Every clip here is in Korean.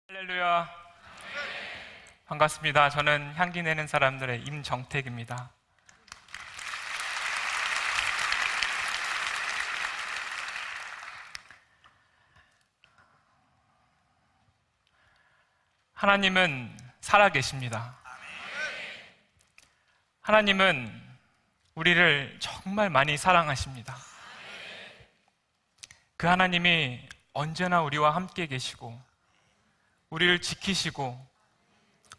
할렐루야. 반갑습니다. 저는 향기 내는 사람들의 임정택입니다. 하나님은 살아계십니다. 하나님은 우리를 정말 많이 사랑하십니다. 그 하나님이 언제나 우리와 함께 계시고 우리를 지키시고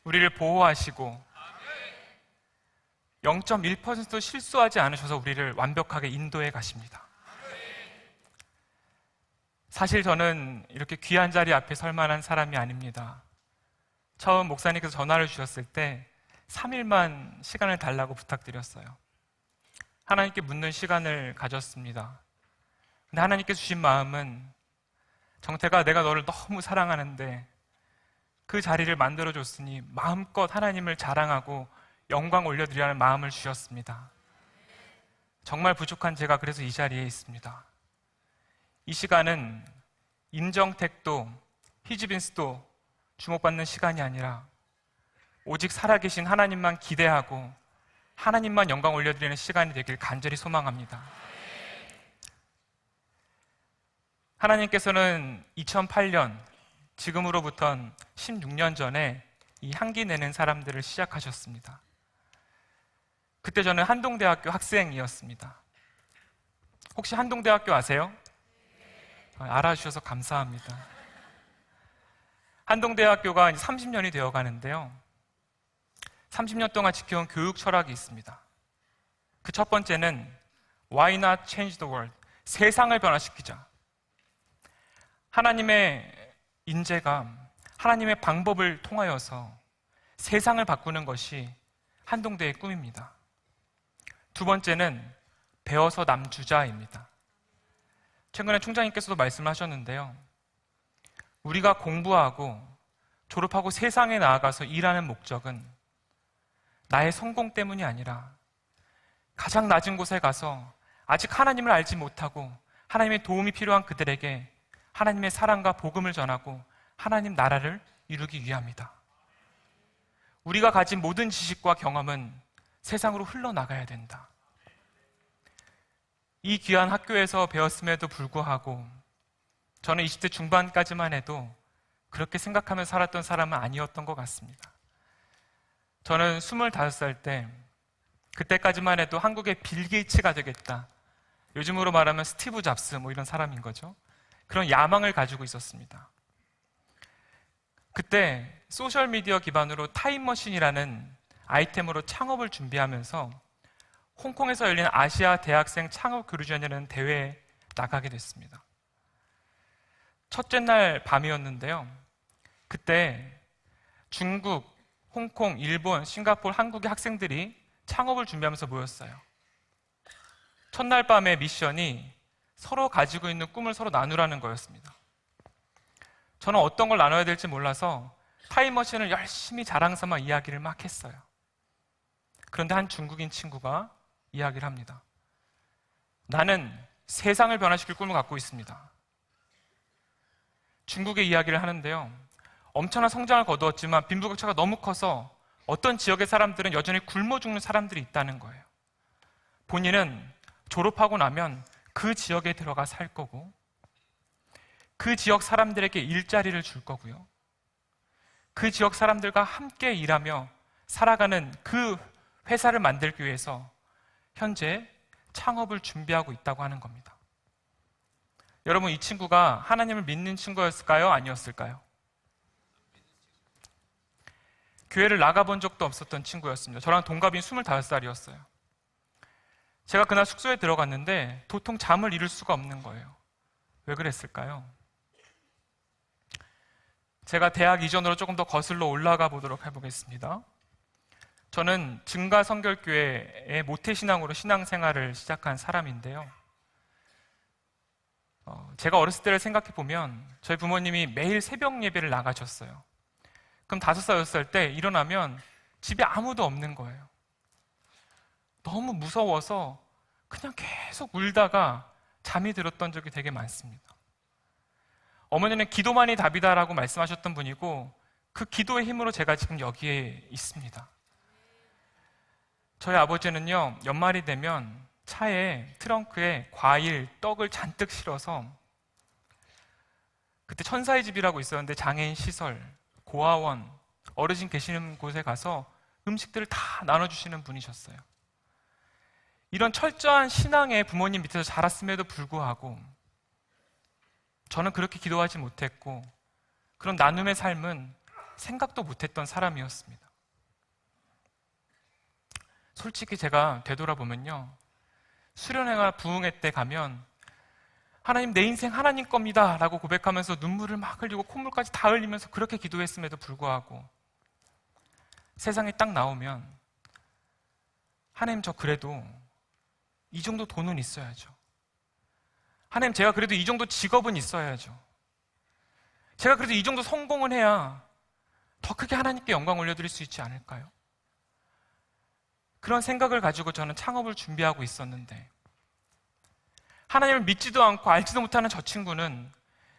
우리를 보호하시고 0.1%도 실수하지 않으셔서 우리를 완벽하게 인도해 가십니다. 사실 저는 이렇게 귀한 자리 앞에 설 만한 사람이 아닙니다. 처음 목사님께서 전화를 주셨을 때 3일만 시간을 달라고 부탁드렸어요. 하나님께 묻는 시간을 가졌습니다. 근데 하나님께서 주신 마음은, 정태가, 내가 너를 너무 사랑하는데 그 자리를 만들어줬으니 마음껏 하나님을 자랑하고 영광 올려드리라는 마음을 주셨습니다. 정말 부족한 제가 그래서 이 자리에 있습니다. 이 시간은 임정택도 히즈빈스도 주목받는 시간이 아니라 오직 살아계신 하나님만 기대하고 하나님만 영광 올려드리는 시간이 되길 간절히 소망합니다. 하나님께서는 2008년, 지금으로부터 16년 전에 이 향기 내는 사람들을 시작하셨습니다. 그때 저는 한동대학교 학생이었습니다. 혹시 한동대학교 아세요? 알아주셔서 감사합니다. 한동대학교가 30년이 되어 가는데요. 30년 동안 지켜온 교육 철학이 있습니다. 그 첫 번째는 Why not change the world? 세상을 변화시키자. 하나님의 인재감, 하나님의 방법을 통하여서 세상을 바꾸는 것이 한동대의 꿈입니다. 두 번째는 배워서 남주자입니다. 최근에 총장님께서도 말씀하셨는데요. 우리가 공부하고 졸업하고 세상에 나아가서 일하는 목적은 나의 성공 때문이 아니라 가장 낮은 곳에 가서 아직 하나님을 알지 못하고 하나님의 도움이 필요한 그들에게 하나님의 사랑과 복음을 전하고 하나님 나라를 이루기 위함이다. 우리가 가진 모든 지식과 경험은 세상으로 흘러나가야 된다. 이 귀한 학교에서 배웠음에도 불구하고 저는 20대 중반까지만 해도 그렇게 생각하며 살았던 사람은 아니었던 것 같습니다. 저는 25살 때, 그때까지만 해도 한국의 빌 게이츠가 되겠다, 요즘으로 말하면 스티브 잡스 이런 사람인 거죠. 그런 야망을 가지고 있었습니다. 그때 소셜미디어 기반으로 타임머신이라는 아이템으로 창업을 준비하면서 홍콩에서 열린 아시아 대학생 창업 교류전이라는 대회에 나가게 됐습니다. 첫째 날 밤이었는데요. 그때 중국, 홍콩, 일본, 싱가포르, 한국의 학생들이 창업을 준비하면서 모였어요. 첫날 밤의 미션이 서로 가지고 있는 꿈을 서로 나누라는 거였습니다. 저는 어떤 걸 나눠야 될지 몰라서 타임머신을 열심히 자랑삼아 이야기를 막 했어요. 그런데 한 중국인 친구가 이야기를 합니다. 나는 세상을 변화시킬 꿈을 갖고 있습니다. 중국의 이야기를 하는데요. 엄청난 성장을 거두었지만 빈부격차가 너무 커서 어떤 지역의 사람들은 여전히 굶어 죽는 사람들이 있다는 거예요. 본인은 졸업하고 나면 그 지역에 들어가 살 거고 그 지역 사람들에게 일자리를 줄 거고요. 그 지역 사람들과 함께 일하며 살아가는 그 회사를 만들기 위해서 현재 창업을 준비하고 있다고 하는 겁니다. 여러분, 이 친구가 하나님을 믿는 친구였을까요? 아니었을까요? 교회를 나가본 적도 없었던 친구였습니다. 저랑 동갑인 25살이었어요. 제가 그날 숙소에 들어갔는데 도통 잠을 이룰 수가 없는 거예요. 왜 그랬을까요? 제가 대학 이전으로 조금 더 거슬러 올라가 보도록 해보겠습니다. 저는 증가성결교회의 모태신앙으로 신앙생활을 시작한 사람인데요. 제가 어렸을 때를 생각해 보면 저희 부모님이 매일 새벽 예배를 나가셨어요. 그럼 5살, 6살 때 일어나면 집에 아무도 없는 거예요. 너무 무서워서 그냥 계속 울다가 잠이 들었던 적이 되게 많습니다. 어머니는 기도만이 답이다라고 말씀하셨던 분이고 그 기도의 힘으로 제가 지금 여기에 있습니다. 저희 아버지는요, 연말이 되면 차에 트렁크에 과일, 떡을 잔뜩 실어서 그때 천사의 집이라고 있었는데 장애인 시설, 고아원, 어르신 계시는 곳에 가서 음식들을 다 나눠주시는 분이셨어요. 이런 철저한 신앙의 부모님 밑에서 자랐음에도 불구하고 저는 그렇게 기도하지 못했고 그런 나눔의 삶은 생각도 못했던 사람이었습니다. 솔직히 제가 되돌아보면요, 수련회나 부흥회 때 가면 하나님, 내 인생 하나님 겁니다 라고 고백하면서 눈물을 막 흘리고 콧물까지 다 흘리면서 그렇게 기도했음에도 불구하고 세상에 딱 나오면 하나님, 저 그래도 이 정도 돈은 있어야죠. 하나님, 제가 그래도 이 정도 직업은 있어야죠. 제가 그래도 이 정도 성공은 해야 더 크게 하나님께 영광 올려드릴 수 있지 않을까요? 그런 생각을 가지고 저는 창업을 준비하고 있었는데 하나님을 믿지도 않고 알지도 못하는 저 친구는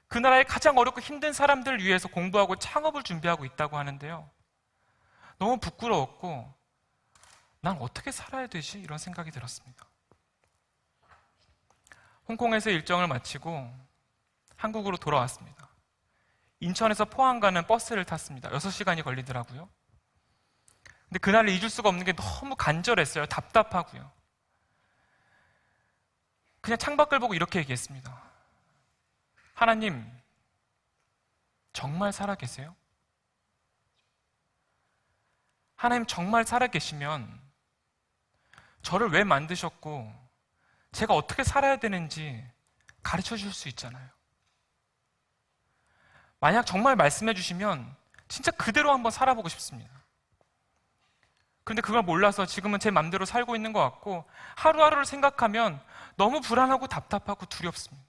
그 나라의 가장 어렵고 힘든 사람들을 위해서 공부하고 창업을 준비하고 있다고 하는데요, 너무 부끄러웠고 난 어떻게 살아야 되지? 이런 생각이 들었습니다. 홍콩에서 일정을 마치고 한국으로 돌아왔습니다. 인천에서 포항 가는 버스를 탔습니다. 6시간이 걸리더라고요. 근데 그날을 잊을 수가 없는 게 너무 간절했어요. 답답하고요. 그냥 창밖을 보고 이렇게 얘기했습니다. 하나님, 정말 살아계세요? 하나님 정말 살아계시면 저를 왜 만드셨고 제가 어떻게 살아야 되는지 가르쳐 주실 수 있잖아요. 만약 정말 말씀해 주시면 진짜 그대로 한번 살아보고 싶습니다. 그런데 그걸 몰라서 지금은 제 맘대로 살고 있는 것 같고 하루하루를 생각하면 너무 불안하고 답답하고 두렵습니다.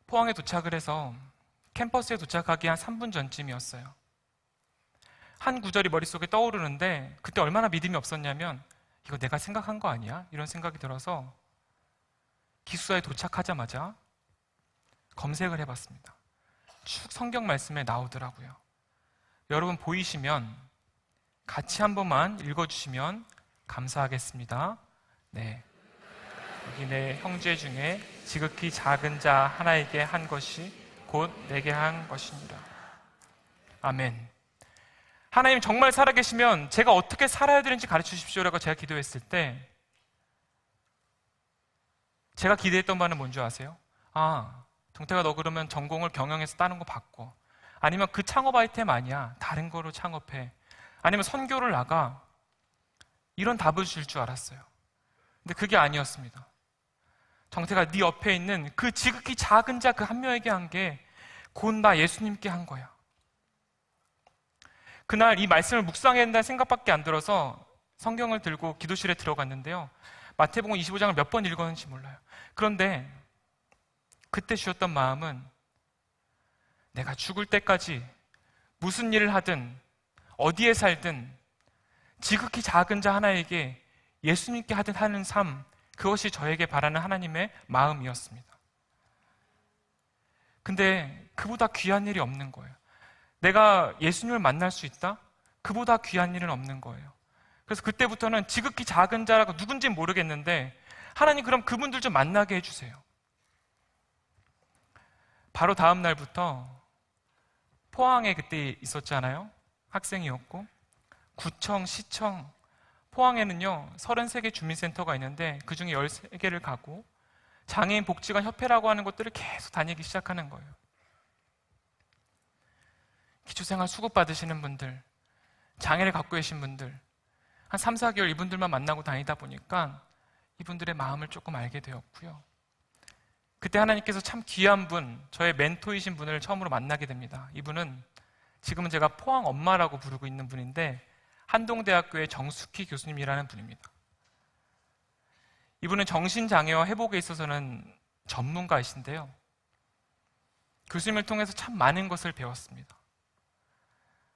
포항에 도착을 해서 캠퍼스에 도착하기 한 3분 전쯤이었어요. 한 구절이 머릿속에 떠오르는데 그때 얼마나 믿음이 없었냐면 이거 내가 생각한 거 아니야? 이런 생각이 들어서 기숙사에 도착하자마자 검색을 해봤습니다. 쭉 성경 말씀에 나오더라고요. 여러분 보이시면 같이 한 번만 읽어주시면 감사하겠습니다. 네, 여기 내 형제 중에 지극히 작은 자 하나에게 한 것이 곧 내게 한 것입니다. 아멘. 하나님 정말 살아계시면 제가 어떻게 살아야 되는지 가르쳐 주십시오라고 제가 기도했을 때 제가 기대했던 바는 뭔지 아세요? 아, 동태가 너 그러면 전공을 경영에서 따는 거 바꿔. 아니면 그 창업 아이템 아니야. 다른 거로 창업해. 아니면 선교를 나가. 이런 답을 줄 줄 알았어요. 근데 그게 아니었습니다. 정태가 네 옆에 있는 그 지극히 작은 자 그 한 명에게 한 게 곧 나 예수님께 한 거야. 그날 이 말씀을 묵상해야 된다는 생각밖에 안 들어서 성경을 들고 기도실에 들어갔는데요, 마태복음 25장을 몇 번 읽었는지 몰라요. 그런데 그때 주셨던 마음은 내가 죽을 때까지 무슨 일을 하든 어디에 살든 지극히 작은 자 하나에게 예수님께 하듯 하는 삶, 그것이 저에게 바라는 하나님의 마음이었습니다. 근데 그보다 귀한 일이 없는 거예요. 내가 예수님을 만날 수 있다? 그보다 귀한 일은 없는 거예요. 그래서 그때부터는 지극히 작은 자라고 누군지는 모르겠는데 하나님 그럼 그분들 좀 만나게 해주세요. 바로 다음 날부터 포항에 그때 있었잖아요. 학생이었고 구청, 시청, 포항에는요 33개 주민센터가 있는데 그 중에 13개를 가고 장애인 복지관 협회라고 하는 곳들을 계속 다니기 시작하는 거예요. 기초생활 수급 받으시는 분들, 장애를 갖고 계신 분들, 한 3, 4개월 이분들만 만나고 다니다 보니까 이분들의 마음을 조금 알게 되었고요. 그때 하나님께서 참 귀한 분, 저의 멘토이신 분을 처음으로 만나게 됩니다. 이분은 지금은 제가 포항 엄마라고 부르고 있는 분인데 한동대학교의 정숙희 교수님이라는 분입니다. 이분은 정신장애와 회복에 있어서는 전문가이신데요, 교수님을 통해서 참 많은 것을 배웠습니다.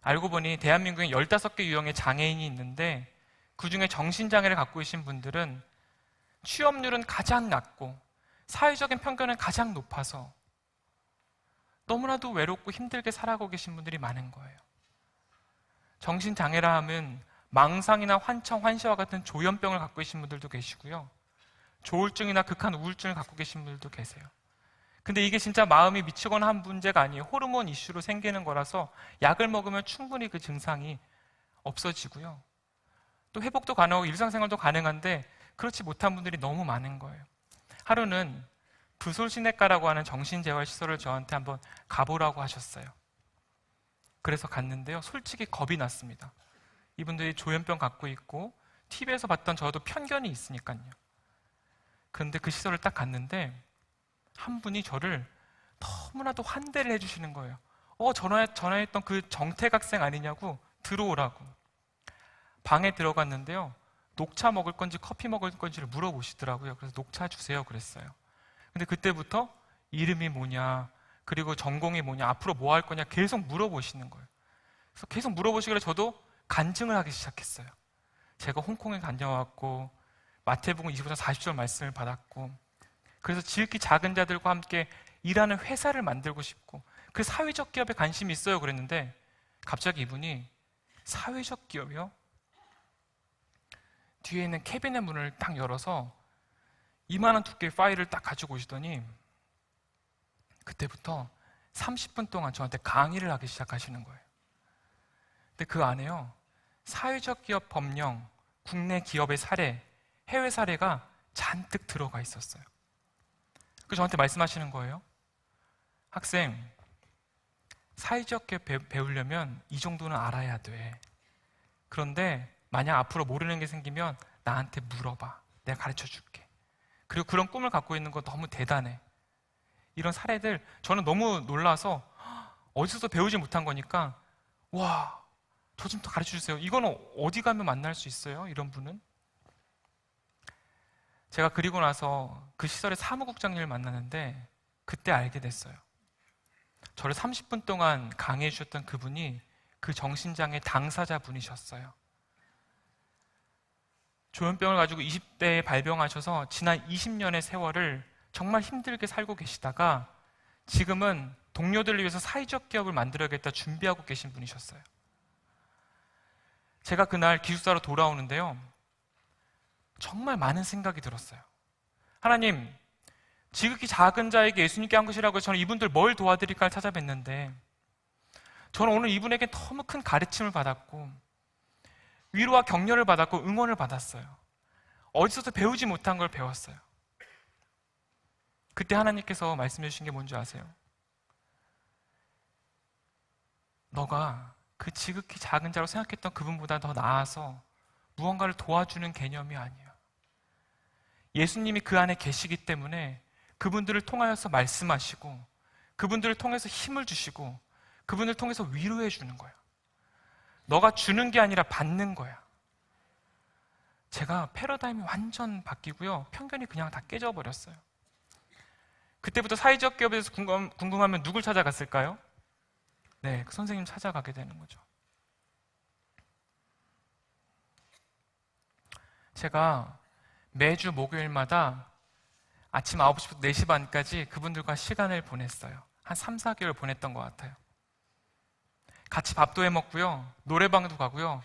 알고 보니 대한민국에 15개 유형의 장애인이 있는데 그 중에 정신장애를 갖고 계신 분들은 취업률은 가장 낮고 사회적인 편견은 가장 높아서 너무나도 외롭고 힘들게 살아가고 계신 분들이 많은 거예요. 정신장애라 하면 망상이나 환청, 환시와 같은 조현병을 갖고 계신 분들도 계시고요. 조울증이나 극한 우울증을 갖고 계신 분들도 계세요. 근데 이게 진짜 마음이 미치거나 한 문제가 아니에요. 호르몬 이슈로 생기는 거라서 약을 먹으면 충분히 그 증상이 없어지고요. 또 회복도 가능하고 일상생활도 가능한데 그렇지 못한 분들이 너무 많은 거예요. 하루는 부솔시내과라고 하는 정신재활시설을 저한테 한번 가보라고 하셨어요. 그래서 갔는데요. 솔직히 겁이 났습니다. 이분들이 조현병 갖고 있고 TV에서 봤던 저도 편견이 있으니까요. 그런데 그 시설을 딱 갔는데 한 분이 저를 너무나도 환대를 해주시는 거예요. 전화했던 그 정택 학생 아니냐고 들어오라고. 방에 들어갔는데요. 녹차 먹을 건지 커피 먹을 건지를 물어보시더라고요. 그래서 녹차 주세요 그랬어요. 근데 그때부터 이름이 뭐냐, 그리고 전공이 뭐냐, 앞으로 뭐 할 거냐 계속 물어보시는 거예요. 그래서 계속 물어보시길래 저도 간증을 하기 시작했어요. 제가 홍콩에 다녀왔고 마태복음 25장 40절 말씀을 받았고, 그래서 지극히 작은 자들과 함께 일하는 회사를 만들고 싶고 그 사회적 기업에 관심이 있어요 그랬는데 갑자기 이분이 사회적 기업이요? 뒤에 있는 캐비넷 문을 딱 열어서 이만한 두께의 파일을 딱 가지고 오시더니 그때부터 30분 동안 저한테 강의를 하기 시작하시는 거예요. 근데 그 안에요, 사회적 기업 법령, 국내 기업의 사례, 해외 사례가 잔뜩 들어가 있었어요. 그래서 저한테 말씀하시는 거예요. 학생, 사회적 기업 배우려면 이 정도는 알아야 돼. 그런데 만약 앞으로 모르는 게 생기면 나한테 물어봐. 내가 가르쳐 줄게. 그리고 그런 꿈을 갖고 있는 거 너무 대단해. 이런 사례들 저는 너무 놀라서 어디서도 배우지 못한 거니까 와, 저 좀 더 가르쳐 주세요. 이거는 어디 가면 만날 수 있어요? 이런 분은? 제가 그리고 나서 그 시설의 사무국장님을 만나는데 그때 알게 됐어요. 저를 30분 동안 강의해 주셨던 그분이 그 정신장애 당사자분이셨어요. 조현병을 가지고 20대에 발병하셔서 지난 20년의 세월을 정말 힘들게 살고 계시다가 지금은 동료들을 위해서 사회적 기업을 만들어야겠다 준비하고 계신 분이셨어요. 제가 그날 기숙사로 돌아오는데요. 정말 많은 생각이 들었어요. 하나님, 지극히 작은 자에게 예수님께 한 것이라고 해서 저는 이분들 뭘 도와드릴까를 찾아뵀는데 저는 오늘 이분에게 너무 큰 가르침을 받았고 위로와 격려를 받았고 응원을 받았어요. 어디서도 배우지 못한 걸 배웠어요. 그때 하나님께서 말씀해 주신 게 뭔지 아세요? 너가 그 지극히 작은 자로 생각했던 그분보다 더 나아서 무언가를 도와주는 개념이 아니야. 예수님이 그 안에 계시기 때문에 그분들을 통하여서 말씀하시고 그분들을 통해서 힘을 주시고 그분을 통해서 위로해 주는 거야. 너가 주는 게 아니라 받는 거야. 제가 패러다임이 완전 바뀌고요. 편견이 그냥 다 깨져버렸어요. 그때부터 사회적 기업에 대해서 궁금하면 누굴 찾아갔을까요? 네, 그 선생님 찾아가게 되는 거죠. 제가 매주 목요일마다 아침 9시부터 4시 반까지 그분들과 시간을 보냈어요. 한 3, 4개월 보냈던 것 같아요. 같이 밥도 해 먹고요. 노래방도 가고요.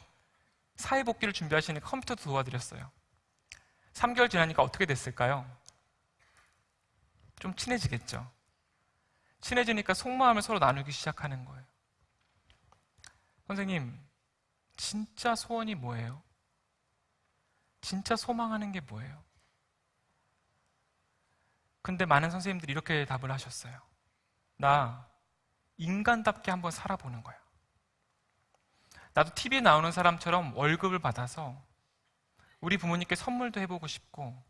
사회복귀를 준비하시니까 컴퓨터도 도와드렸어요. 3개월 지나니까 어떻게 됐을까요? 좀 친해지겠죠. 친해지니까 속마음을 서로 나누기 시작하는 거예요. 선생님, 진짜 소원이 뭐예요? 진짜 소망하는 게 뭐예요? 근데 많은 선생님들이 이렇게 답을 하셨어요. 나 인간답게 한번 살아보는 거야. 나도 TV에 나오는 사람처럼 월급을 받아서 우리 부모님께 선물도 해보고 싶고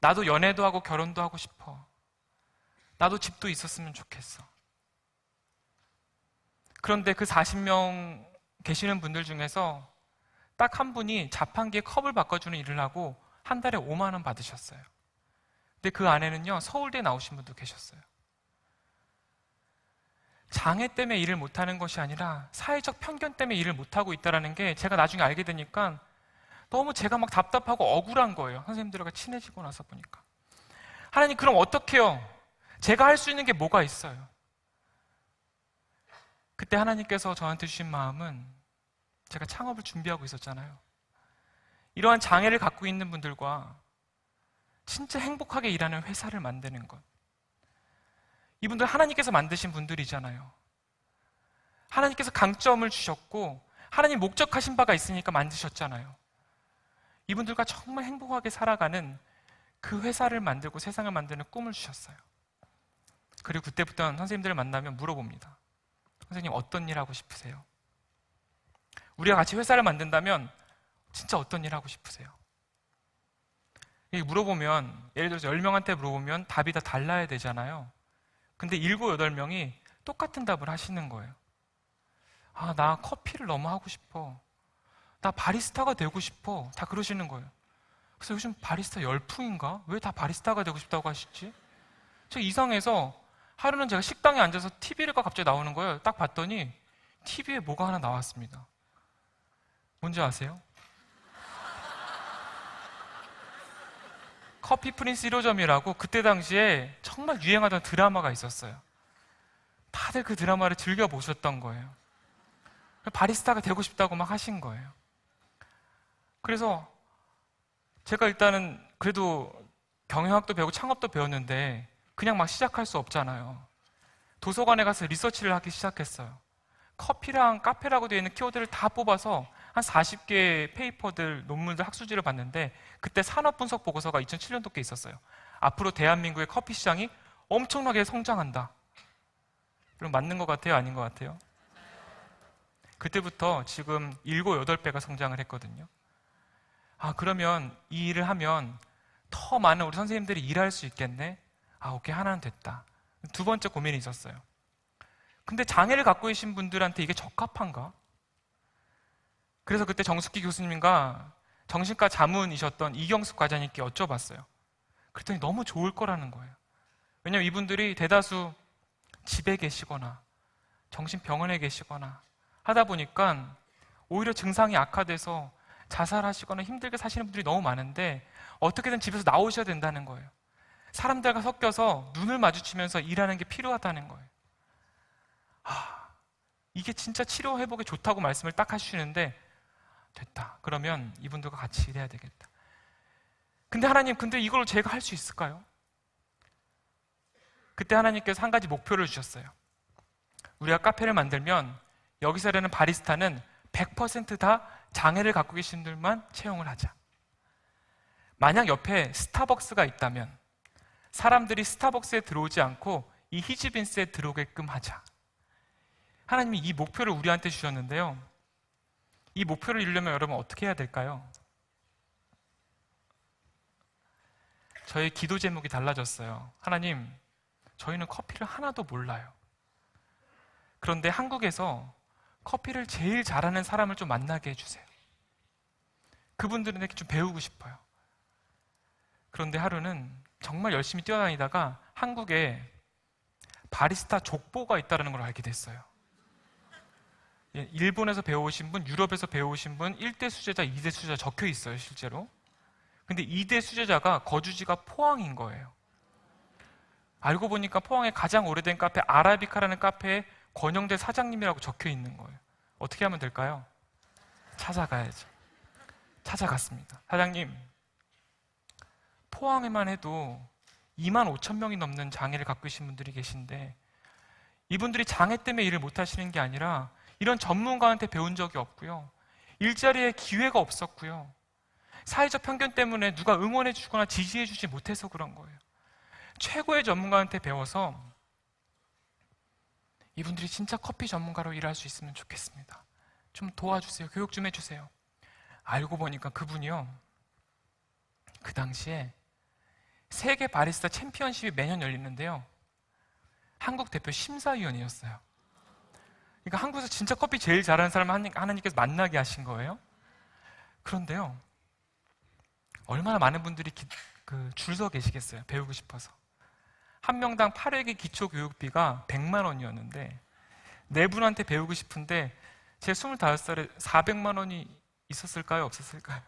나도 연애도 하고 결혼도 하고 싶어. 나도 집도 있었으면 좋겠어. 그런데 그 40명 계시는 분들 중에서 딱 한 분이 자판기에 컵을 바꿔주는 일을 하고 한 달에 5만 원 받으셨어요. 근데 그 안에는요, 서울대에 나오신 분도 계셨어요. 장애 때문에 일을 못하는 것이 아니라 사회적 편견 때문에 일을 못하고 있다는 게 제가 나중에 알게 되니까 너무 제가 막 답답하고 억울한 거예요. 선생님들과 친해지고 나서 보니까. 하나님, 그럼 어떡해요? 제가 할 수 있는 게 뭐가 있어요? 그때 하나님께서 저한테 주신 마음은, 제가 창업을 준비하고 있었잖아요. 이러한 장애를 갖고 있는 분들과 진짜 행복하게 일하는 회사를 만드는 것. 이분들 하나님께서 만드신 분들이잖아요. 하나님께서 강점을 주셨고 하나님 목적하신 바가 있으니까 만드셨잖아요. 이분들과 정말 행복하게 살아가는 그 회사를 만들고 세상을 만드는 꿈을 주셨어요. 그리고 그때부터는 선생님들을 만나면 물어봅니다. 선생님, 어떤 일 하고 싶으세요? 우리가 같이 회사를 만든다면 진짜 어떤 일 하고 싶으세요? 이렇게 물어보면, 예를 들어서 10명한테 물어보면 답이 다 달라야 되잖아요. 근데 7, 8명이 똑같은 답을 하시는 거예요. 아, 나 커피를 너무 하고 싶어. 나 바리스타가 되고 싶어. 다 그러시는 거예요. 그래서 요즘 바리스타 열풍인가? 왜 다 바리스타가 되고 싶다고 하시지? 저 이상해서 하루는 제가 식당에 앉아서 TV가 갑자기 나오는 거예요. 딱 봤더니 TV에 뭐가 하나 나왔습니다. 뭔지 아세요? 커피 프린스 1호점이라고 그때 당시에 정말 유행하던 드라마가 있었어요. 다들 그 드라마를 즐겨보셨던 거예요. 바리스타가 되고 싶다고 막 하신 거예요. 그래서 제가 일단은 그래도 경영학도 배우고 창업도 배웠는데 그냥 막 시작할 수 없잖아요. 도서관에 가서 리서치를 하기 시작했어요. 커피랑 카페라고 되어 있는 키워드를 다 뽑아서 한 40개의 페이퍼들, 논문들, 학술지를 봤는데 그때 산업분석 보고서가 2007년도께 있었어요. 앞으로 대한민국의 커피 시장이 엄청나게 성장한다. 그럼 맞는 것 같아요? 아닌 것 같아요? 그때부터 지금 7, 8배가 성장을 했거든요. 아, 그러면 이 일을 하면 더 많은 우리 선생님들이 일할 수 있겠네? 아, 오케이, 하나는 됐다. 두 번째 고민이 있었어요. 근데 장애를 갖고 계신 분들한테 이게 적합한가? 그래서 그때 정숙기 교수님과 정신과 자문이셨던 이경숙 과장님께 여쭤봤어요. 그랬더니 너무 좋을 거라는 거예요. 왜냐하면 이분들이 대다수 집에 계시거나 정신병원에 계시거나 하다 보니까 오히려 증상이 악화돼서 자살하시거나 힘들게 사시는 분들이 너무 많은데 어떻게든 집에서 나오셔야 된다는 거예요. 사람들과 섞여서 눈을 마주치면서 일하는 게 필요하다는 거예요. 아, 이게 진짜 치료 회복에 좋다고 말씀을 딱 하시는데 됐다. 그러면 이분들과 같이 일해야 되겠다. 근데 하나님, 근데 이걸 제가 할 수 있을까요? 그때 하나님께서 한 가지 목표를 주셨어요. 우리가 카페를 만들면 여기서 일하는 바리스타는 100% 다 장애를 갖고 계신 분들만 채용을 하자. 만약 옆에 스타벅스가 있다면 사람들이 스타벅스에 들어오지 않고 이 히즈빈스에 들어오게끔 하자. 하나님이 이 목표를 우리한테 주셨는데요. 이 목표를 이루려면 여러분 어떻게 해야 될까요? 저의 기도 제목이 달라졌어요. 하나님, 저희는 커피를 하나도 몰라요. 그런데 한국에서 커피를 제일 잘하는 사람을 좀 만나게 해주세요. 그분들에게 좀 배우고 싶어요. 그런데 하루는 정말 열심히 뛰어다니다가 한국에 바리스타 족보가 있다는 걸 알게 됐어요. 일본에서 배워오신 분, 유럽에서 배워오신 분, 1대 수제자, 2대 수제자 적혀 있어요, 실제로. 근데 2대 수제자가 거주지가 포항인 거예요. 알고 보니까 포항의 가장 오래된 카페 아라비카라는 카페에 권영대 사장님이라고 적혀 있는 거예요. 어떻게 하면 될까요? 찾아가야죠. 찾아갔습니다. 사장님, 포항에만 해도 2만 5천 명이 넘는 장애를 갖고 계신 분들이 계신데 이분들이 장애 때문에 일을 못 하시는 게 아니라 이런 전문가한테 배운 적이 없고요. 일자리에 기회가 없었고요. 사회적 편견 때문에 누가 응원해 주거나 지지해 주지 못해서 그런 거예요. 최고의 전문가한테 배워서 이분들이 진짜 커피 전문가로 일할 수 있으면 좋겠습니다. 좀 도와주세요. 교육 좀 해주세요. 알고 보니까 그분이요, 그 당시에 세계 바리스타 챔피언십이 매년 열리는데요, 한국 대표 심사위원이었어요. 그러니까 한국에서 진짜 커피 제일 잘하는 사람을 하나님께서 만나게 하신 거예요. 그런데요, 얼마나 많은 분들이 줄 서 계시겠어요. 배우고 싶어서. 한 명당 8회기 기초교육비가 100만 원이었는데 네 분한테 배우고 싶은데 제 25살에 400만 원이 있었을까요? 없었을까요?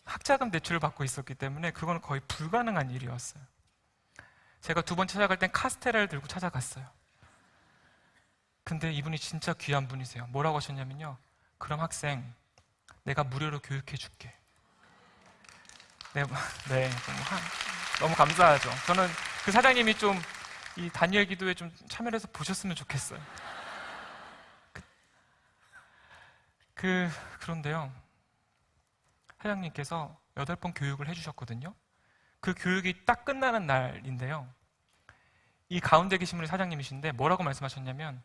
학자금 대출을 받고 있었기 때문에 그거는 거의 불가능한 일이었어요. 제가 두 번 찾아갈 땐 카스테라를 들고 찾아갔어요. 근데 이분이 진짜 귀한 분이세요. 뭐라고 하셨냐면요, 그럼 학생, 내가 무료로 교육해 줄게. 네, 네, 너무 감사하죠. 저는 그 사장님이 좀 이 다니엘 기도에 좀 참여를 해서 보셨으면 좋겠어요. 그런데요, 사장님께서 8번 교육을 해주셨거든요. 그 교육이 딱 끝나는 날인데요, 이 가운데 계신 분이 사장님이신데 뭐라고 말씀하셨냐면,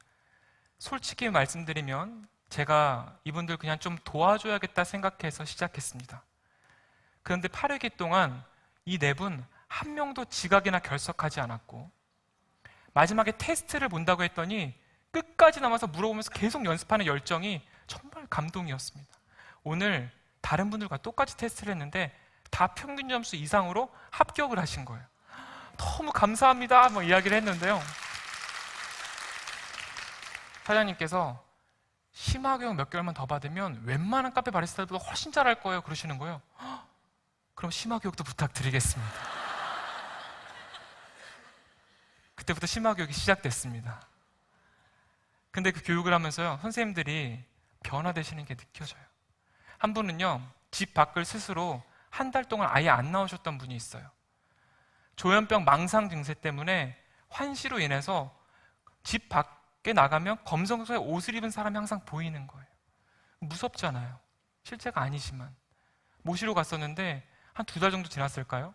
솔직히 말씀드리면 제가 이분들 그냥 좀 도와줘야겠다 생각해서 시작했습니다. 그런데 8회기 동안 이 네 분 한 명도 지각이나 결석하지 않았고, 마지막에 테스트를 본다고 했더니 끝까지 남아서 물어보면서 계속 연습하는 열정이 정말 감동이었습니다. 오늘 다른 분들과 똑같이 테스트를 했는데 다 평균 점수 이상으로 합격을 하신 거예요. 너무 감사합니다 뭐 이야기를 했는데요, 사장님께서 심화교육 몇 개월만 더 받으면 웬만한 카페 바리스타들보다 훨씬 잘할 거예요 그러시는 거예요. 그럼 심화교육도 부탁드리겠습니다. 그때부터 심화교육이 시작됐습니다. 근데 그 교육을 하면서요, 선생님들이 변화되시는 게 느껴져요. 한 분은요, 집 밖을 스스로 한 달 동안 아예 안 나오셨던 분이 있어요. 조현병 망상 증세 때문에 환시로 인해서 집 밖에 나가면 검정색의 옷을 입은 사람이 항상 보이는 거예요. 무섭잖아요. 실제가 아니지만. 모시러 갔었는데 한 2달 정도 지났을까요?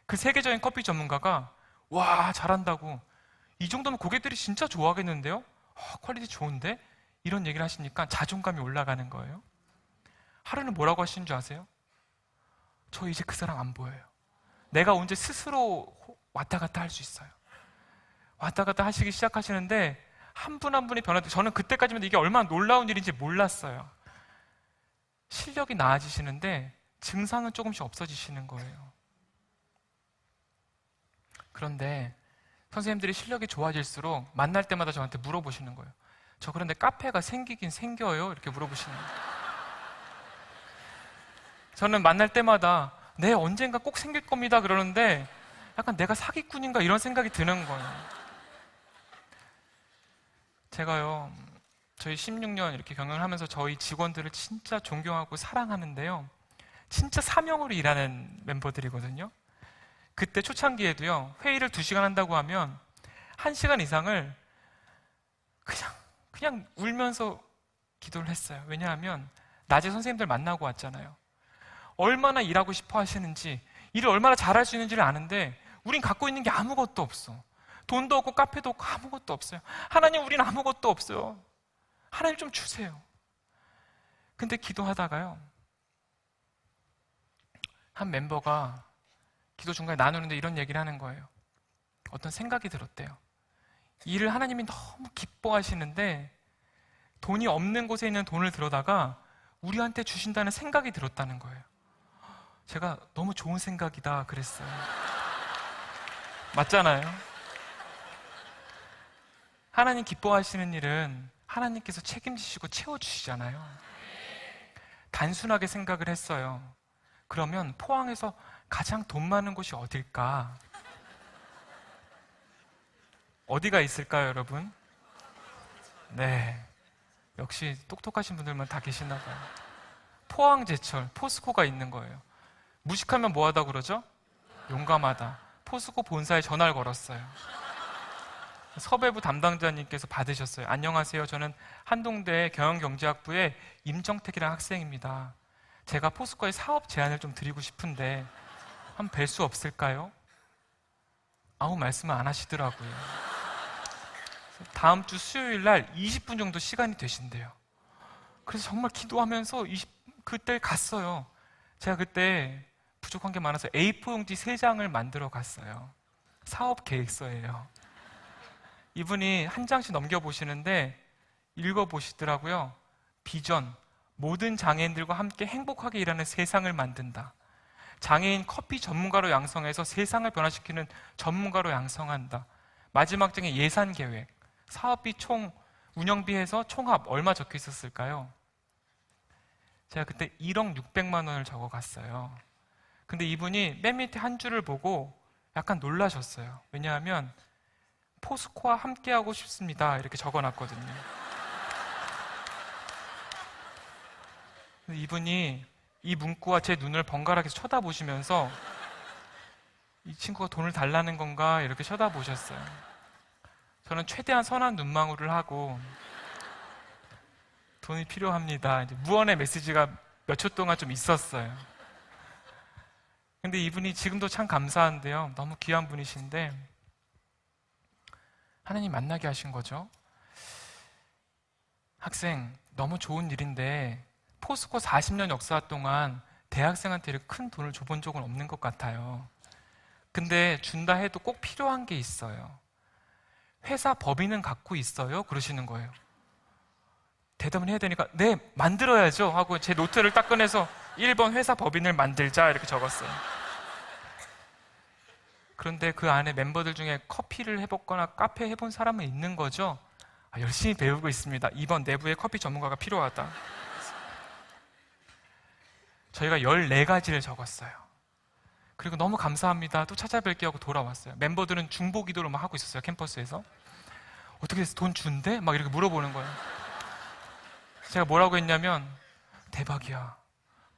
그 세계적인 커피 전문가가 와, 잘한다고, 이 정도면 고객들이 진짜 좋아하겠는데요? 퀄리티 좋은데? 이런 얘기를 하시니까 자존감이 올라가는 거예요. 하루는 뭐라고 하시는 줄 아세요? 저 이제 그 사람 안 보여요. 내가 언제 스스로 왔다 갔다 할 수 있어요. 왔다 갔다 하시기 시작하시는데 한 분 한 분이 변화돼. 저는 그때까지만 이게 얼마나 놀라운 일인지 몰랐어요. 실력이 나아지시는데 증상은 조금씩 없어지시는 거예요. 그런데 선생님들이 실력이 좋아질수록 만날 때마다 저한테 물어보시는 거예요. 저 그런데 카페가 생기긴 생겨요? 이렇게 물어보시는 거예요. 저는 만날 때마다 네, 언젠가 꼭 생길 겁니다 그러는데 약간 내가 사기꾼인가 이런 생각이 드는 거예요. 제가요, 저희 16년 이렇게 경영을 하면서 저희 직원들을 진짜 존경하고 사랑하는데요, 진짜 사명으로 일하는 멤버들이거든요. 그때 초창기에도요, 회의를 2시간 한다고 하면 1시간 이상을 그냥 울면서 기도를 했어요. 왜냐하면 낮에 선생님들 만나고 왔잖아요. 얼마나 일하고 싶어 하시는지, 일을 얼마나 잘할 수 있는지를 아는데 우린 갖고 있는 게 아무것도 없어. 돈도 없고 카페도 없고 아무것도 없어요. 하나님, 우린 아무것도 없어요. 하나님 좀 주세요. 근데 기도하다가요, 한 멤버가 기도 중간에 나누는데 이런 얘기를 하는 거예요. 어떤 생각이 들었대요. 일을 하나님이 너무 기뻐하시는데 돈이 없는 곳에 있는 돈을 들여다가 우리한테 주신다는 생각이 들었다는 거예요. 제가 너무 좋은 생각이다 그랬어요. 맞잖아요. 하나님 기뻐하시는 일은 하나님께서 책임지시고 채워주시잖아요. 단순하게 생각을 했어요. 그러면 포항에서 가장 돈 많은 곳이 어딜까? 어디가 있을까요, 여러분? 네, 역시 똑똑하신 분들만 다 계시나 봐요. 포항제철, 포스코가 있는 거예요. 무식하면 뭐하다 그러죠? 용감하다. 포스코 본사에 전화를 걸었어요. 섭외부 담당자님께서 받으셨어요. 안녕하세요, 저는 한동대 경영경제학부의 임정택이라는 학생입니다. 제가 포스코에 사업 제안을 좀 드리고 싶은데 한번 뵐 수 없을까요? 아무 말씀을 안 하시더라고요. 다음 주 수요일 날 20분 정도 시간이 되신대요. 그래서 정말 기도하면서 그때 갔어요. 제가 그때 부족한 게 많아서 A4 용지 3장을 만들어 갔어요. 사업 계획서예요. 이분이 한 장씩 넘겨보시는데 읽어보시더라고요. 비전, 모든 장애인들과 함께 행복하게 일하는 세상을 만든다. 장애인 커피 전문가로 양성해서 세상을 변화시키는 전문가로 양성한다. 마지막 장에 예산 계획, 사업비 총 운영비 해서 총합 얼마 적혀 있었을까요? 제가 그때 1억 600만 원을 적어갔어요. 근데 이분이 맨 밑에 한 줄을 보고 약간 놀라셨어요. 왜냐하면 포스코와 함께하고 싶습니다 이렇게 적어놨거든요. 근데 이분이 이 문구와 제 눈을 번갈아게 쳐다보시면서 이 친구가 돈을 달라는 건가 이렇게 쳐다보셨어요. 저는 최대한 선한 눈망울을 하고 돈이 필요합니다. 이제 무언의 메시지가 몇 초 동안 좀 있었어요. 근데 이분이 지금도 참 감사한데요. 너무 귀한 분이신데 하나님 만나게 하신 거죠. 학생, 너무 좋은 일인데 포스코 40년 역사 동안 대학생한테 이렇게 큰 돈을 줘본 적은 없는 것 같아요. 근데 준다 해도 꼭 필요한 게 있어요. 회사 법인은 갖고 있어요? 그러시는 거예요. 대답을 해야 되니까 네, 만들어야죠 하고 제 노트를 딱 꺼내서 1번 회사 법인을 만들자 이렇게 적었어요. 그런데 그 안에 멤버들 중에 커피를 해봤거나 카페 해본 사람은 있는 거죠? 열심히 배우고 있습니다. 2번 내부에 커피 전문가가 필요하다. 저희가 14가지를 적었어요. 그리고 너무 감사합니다. 또 찾아뵐게요 하고 돌아왔어요. 멤버들은 중보 기도를 막 하고 있었어요. 캠퍼스에서. 어떻게 해서 돈 준대? 막 이렇게 물어보는 거예요. 제가 뭐라고 했냐면 대박이야.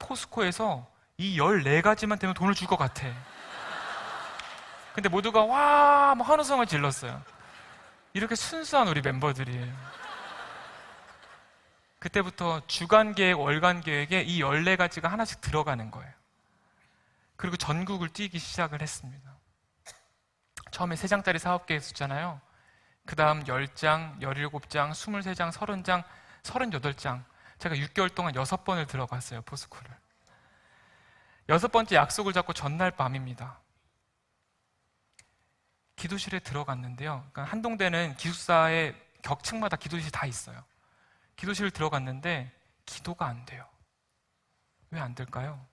포스코에서 이 14가지만 되면 돈을 줄 것 같아. 근데 모두가 와! 막 환호성을 질렀어요. 이렇게 순수한 우리 멤버들이에요. 그때부터 주간 계획, 월간 계획에 이 14가지가 하나씩 들어가는 거예요. 그리고 전국을 뛰기 시작을 했습니다. 처음에 3장짜리 사업계획 썼잖아요. 그 다음 10장, 17장, 23장, 30장, 38장. 제가 6개월 동안 6번을 들어갔어요, 포스코를. 6번째 약속을 잡고 전날 밤입니다. 기도실에 들어갔는데요. 그러니까 한동대는 기숙사의 격층마다 기도실이 다 있어요. 기도실 들어갔는데 기도가 안 돼요. 왜 안 될까요?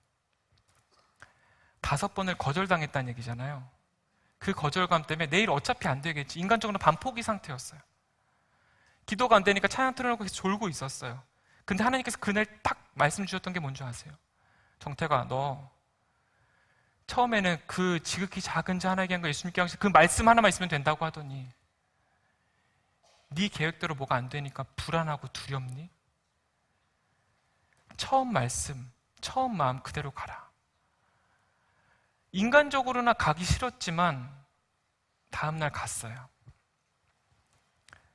5번을 거절당했다는 얘기잖아요. 그 거절감 때문에 내일 어차피 안 되겠지. 인간적으로 반포기 상태였어요. 기도가 안 되니까 찬양 틀어놓고 계속 졸고 있었어요. 근데 하나님께서 그날 딱 말씀 주셨던 게 뭔지 아세요? 정태가, 너 처음에는 그 지극히 작은 자 하나에게 한 거 예수님께 하신 그 말씀 하나만 있으면 된다고 하더니 네 계획대로 뭐가 안 되니까 불안하고 두렵니? 처음 말씀, 처음 마음 그대로 가라. 인간적으로나 가기 싫었지만 다음날 갔어요.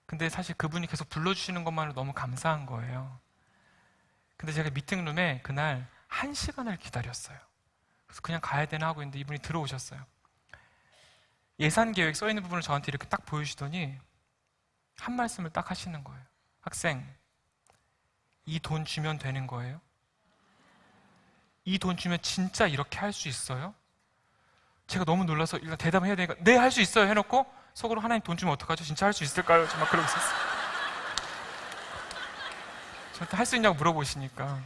근데 사실 그분이 계속 불러주시는 것만으로 너무 감사한 거예요. 근데 제가 미팅룸에 그날 1시간을 기다렸어요. 그래서 그냥 가야 되나 하고 있는데 이분이 들어오셨어요. 예산 계획 써 있는 부분을 저한테 이렇게 딱 보여주더니 한 말씀을 딱 하시는 거예요. 학생, 이 돈 주면 되는 거예요? 이 돈 주면 진짜 이렇게 할 수 있어요? 제가 너무 놀라서 일단 대답을 해야 되니까 네, 할 수 있어요 해놓고 속으로 하나님 돈 주면 어떡하죠? 진짜 할 수 있을까요? 정말 그러고 있었어요. 저한테 할 수 있냐고 물어보시니까.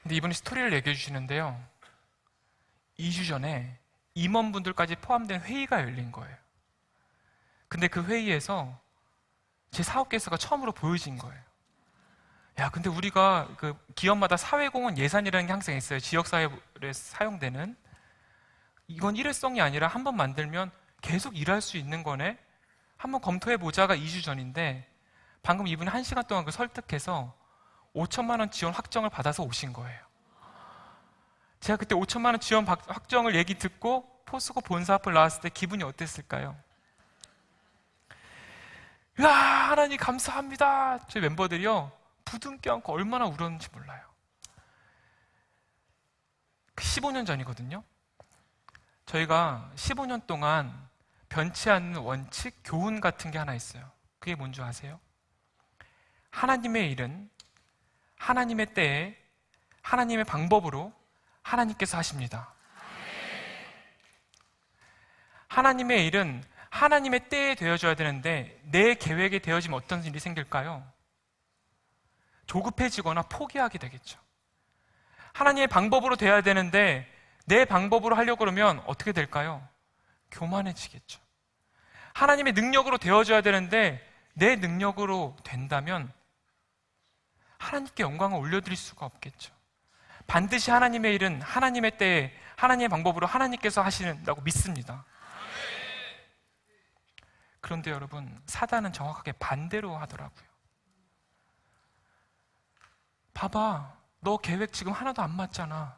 근데 이분이 스토리를 얘기해 주시는데요. 2주 전에 임원분들까지 포함된 회의가 열린 거예요. 근데 그 회의에서 제 사업계획서가 처음으로 보여진 거예요. 야, 근데 우리가 그 기업마다 사회공헌 예산이라는 게 항상 있어요. 지역사회에 사용되는. 이건 일회성이 아니라 한번 만들면 계속 일할 수 있는 거네? 한번 검토해보자가 2주 전인데 방금 이분이 1시간 동안 그 설득해서 5천만 원 지원 확정을 받아서 오신 거예요. 제가 그때 5천만 원 지원 확정을 얘기 듣고 포스코 본사 앞을 나왔을 때 기분이 어땠을까요? 야, 하나님 감사합니다. 저희 멤버들이요, 부둥켜 안고 얼마나 울었는지 몰라요. 15년 전이거든요. 저희가 15년 동안 변치 않는 원칙, 교훈 같은 게 하나 있어요. 그게 뭔지 아세요? 하나님의 일은 하나님의 때에 하나님의 방법으로 하나님께서 하십니다. 하나님의 일은 하나님의 때에 되어져야 되는데 내 계획에 되어지면 어떤 일이 생길까요? 조급해지거나 포기하게 되겠죠. 하나님의 방법으로 돼야 되는데 내 방법으로 하려고 그러면 어떻게 될까요? 교만해지겠죠. 하나님의 능력으로 되어져야 되는데 내 능력으로 된다면 하나님께 영광을 올려드릴 수가 없겠죠. 반드시 하나님의 일은 하나님의 때에 하나님의 방법으로 하나님께서 하신다고 믿습니다. 그런데 여러분, 사단은 정확하게 반대로 하더라고요. 봐봐, 너 계획 지금 하나도 안 맞잖아.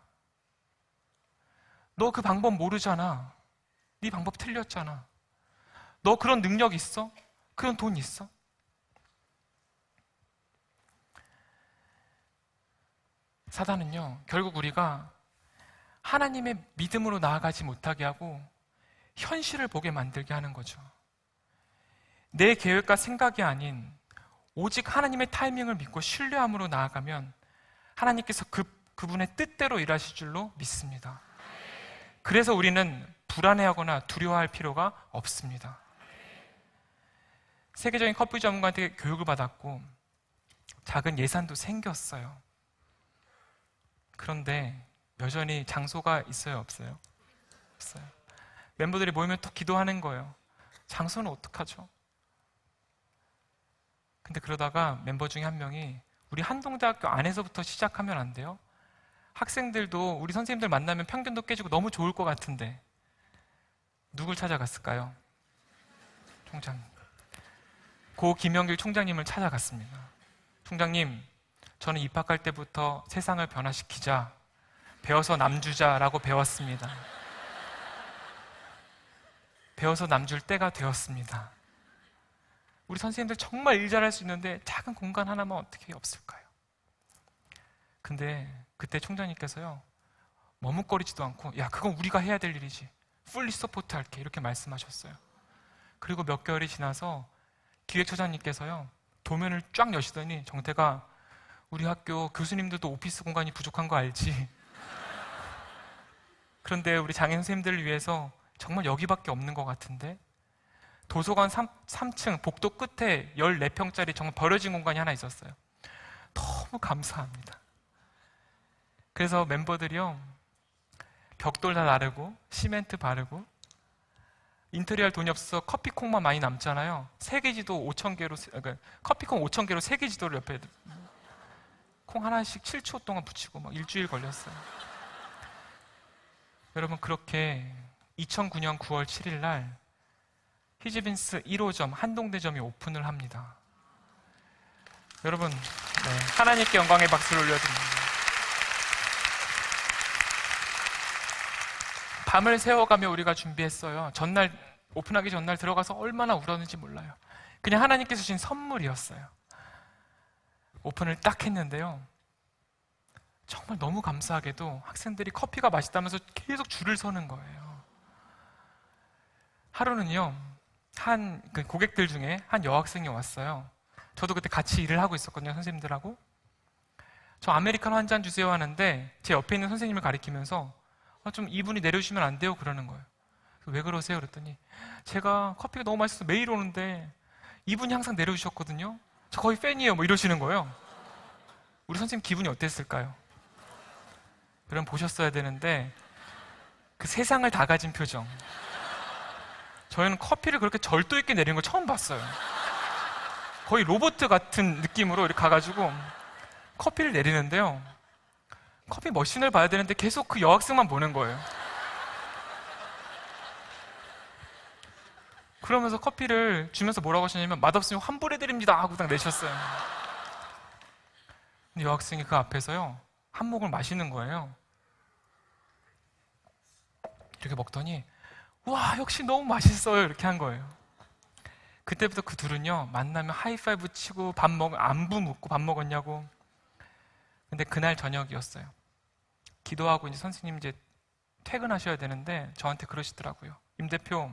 너 그 방법 모르잖아. 네 방법 틀렸잖아. 너 그런 능력 있어? 그런 돈 있어? 사단은요, 결국 우리가 하나님의 믿음으로 나아가지 못하게 하고 현실을 보게 만들게 하는 거죠. 내 계획과 생각이 아닌 오직 하나님의 타이밍을 믿고 신뢰함으로 나아가면 하나님께서 그분의 뜻대로 일하실 줄로 믿습니다. 그래서 우리는 불안해하거나 두려워할 필요가 없습니다. 세계적인 커피 전문가한테 교육을 받았고 작은 예산도 생겼어요. 그런데 여전히 장소가 있어요, 없어요? 없어요. 멤버들이 모이면 또 기도하는 거예요. 장소는 어떡하죠? 근데 그러다가 멤버 중에 한 명이 우리 한동대학교 안에서부터 시작하면 안 돼요? 학생들도 우리 선생님들 만나면 편견도 깨지고 너무 좋을 것 같은데 누굴 찾아갔을까요? 총장. 고 김영길 총장님을 찾아갔습니다. 총장님, 저는 입학할 때부터 세상을 변화시키자, 배워서 남주자라고 배웠습니다. 배워서 남줄 때가 되었습니다. 우리 선생님들 정말 일 잘할 수 있는데 작은 공간 하나만 어떻게 없을까요? 근데 그때 총장님께서요, 머뭇거리지도 않고 야, 그건 우리가 해야 될 일이지, 풀리 서포트 할게, 이렇게 말씀하셨어요. 그리고 몇 개월이 지나서 기획처장님께서요, 도면을 쫙 여시더니 정태가, 우리 학교 교수님들도 오피스 공간이 부족한 거 알지? 그런데 우리 장애 선생님들을 위해서 정말 여기밖에 없는 것 같은데, 도서관 3층 복도 끝에 14평짜리 정말 버려진 공간이 하나 있었어요. 너무 감사합니다. 그래서 멤버들이요, 벽돌 다 나르고 시멘트 바르고, 인테리어 할 돈이 없어서 커피콩만 많이 남잖아요. 세계지도 5,000개로, 그러니까 커피콩 5,000개로 세계지도를 옆에 콩 하나씩 7초 동안 붙이고 막 일주일 걸렸어요. 여러분, 그렇게 2009년 9월 7일 날 히즈빈스 1호점 한동대점이 오픈을 합니다. 여러분, 하나님께 영광의 박수를 올려드립니다. 밤을 새워가며 우리가 준비했어요. 전날, 오픈하기 전날 들어가서 얼마나 울었는지 몰라요. 그냥 하나님께서 주신 선물이었어요. 오픈을 딱 했는데요, 정말 너무 감사하게도 학생들이 커피가 맛있다면서 계속 줄을 서는 거예요. 하루는요, 그 고객들 중에 한 여학생이 왔어요. 저도 그때 같이 일을 하고 있었거든요, 선생님들하고. 저 아메리카노 한 잔 주세요 하는데 제 옆에 있는 선생님을 가리키면서 좀 이분이 내려주시면 안 돼요? 그러는 거예요. 왜 그러세요? 그랬더니 제가 커피가 너무 맛있어서 매일 오는데 이분이 항상 내려주셨거든요. 저 거의 팬이에요. 뭐 이러시는 거예요. 우리 선생님 기분이 어땠을까요? 여러분 보셨어야 되는데 그 세상을 다 가진 표정. 저희는 커피를 그렇게 절도 있게 내리는 걸 처음 봤어요. 거의 로봇 같은 느낌으로 이렇게 가가지고 커피를 내리는데요, 커피 머신을 봐야 되는데 계속 그 여학생만 보는 거예요. 그러면서 커피를 주면서 뭐라고 하시냐면 맛없으면 환불해드립니다 하고 딱 내셨어요. 근데 여학생이 그 앞에서요, 한 모금을 마시는 거예요. 이렇게 먹더니 와, 역시 너무 맛있어요, 이렇게 한 거예요. 그때부터 그 둘은요, 만나면 하이파이브 치고 안부 묻고 밥 먹었냐고. 근데 그날 저녁이었어요. 기도하고 이제 선생님 이제 퇴근하셔야 되는데 저한테 그러시더라고요. 임 대표,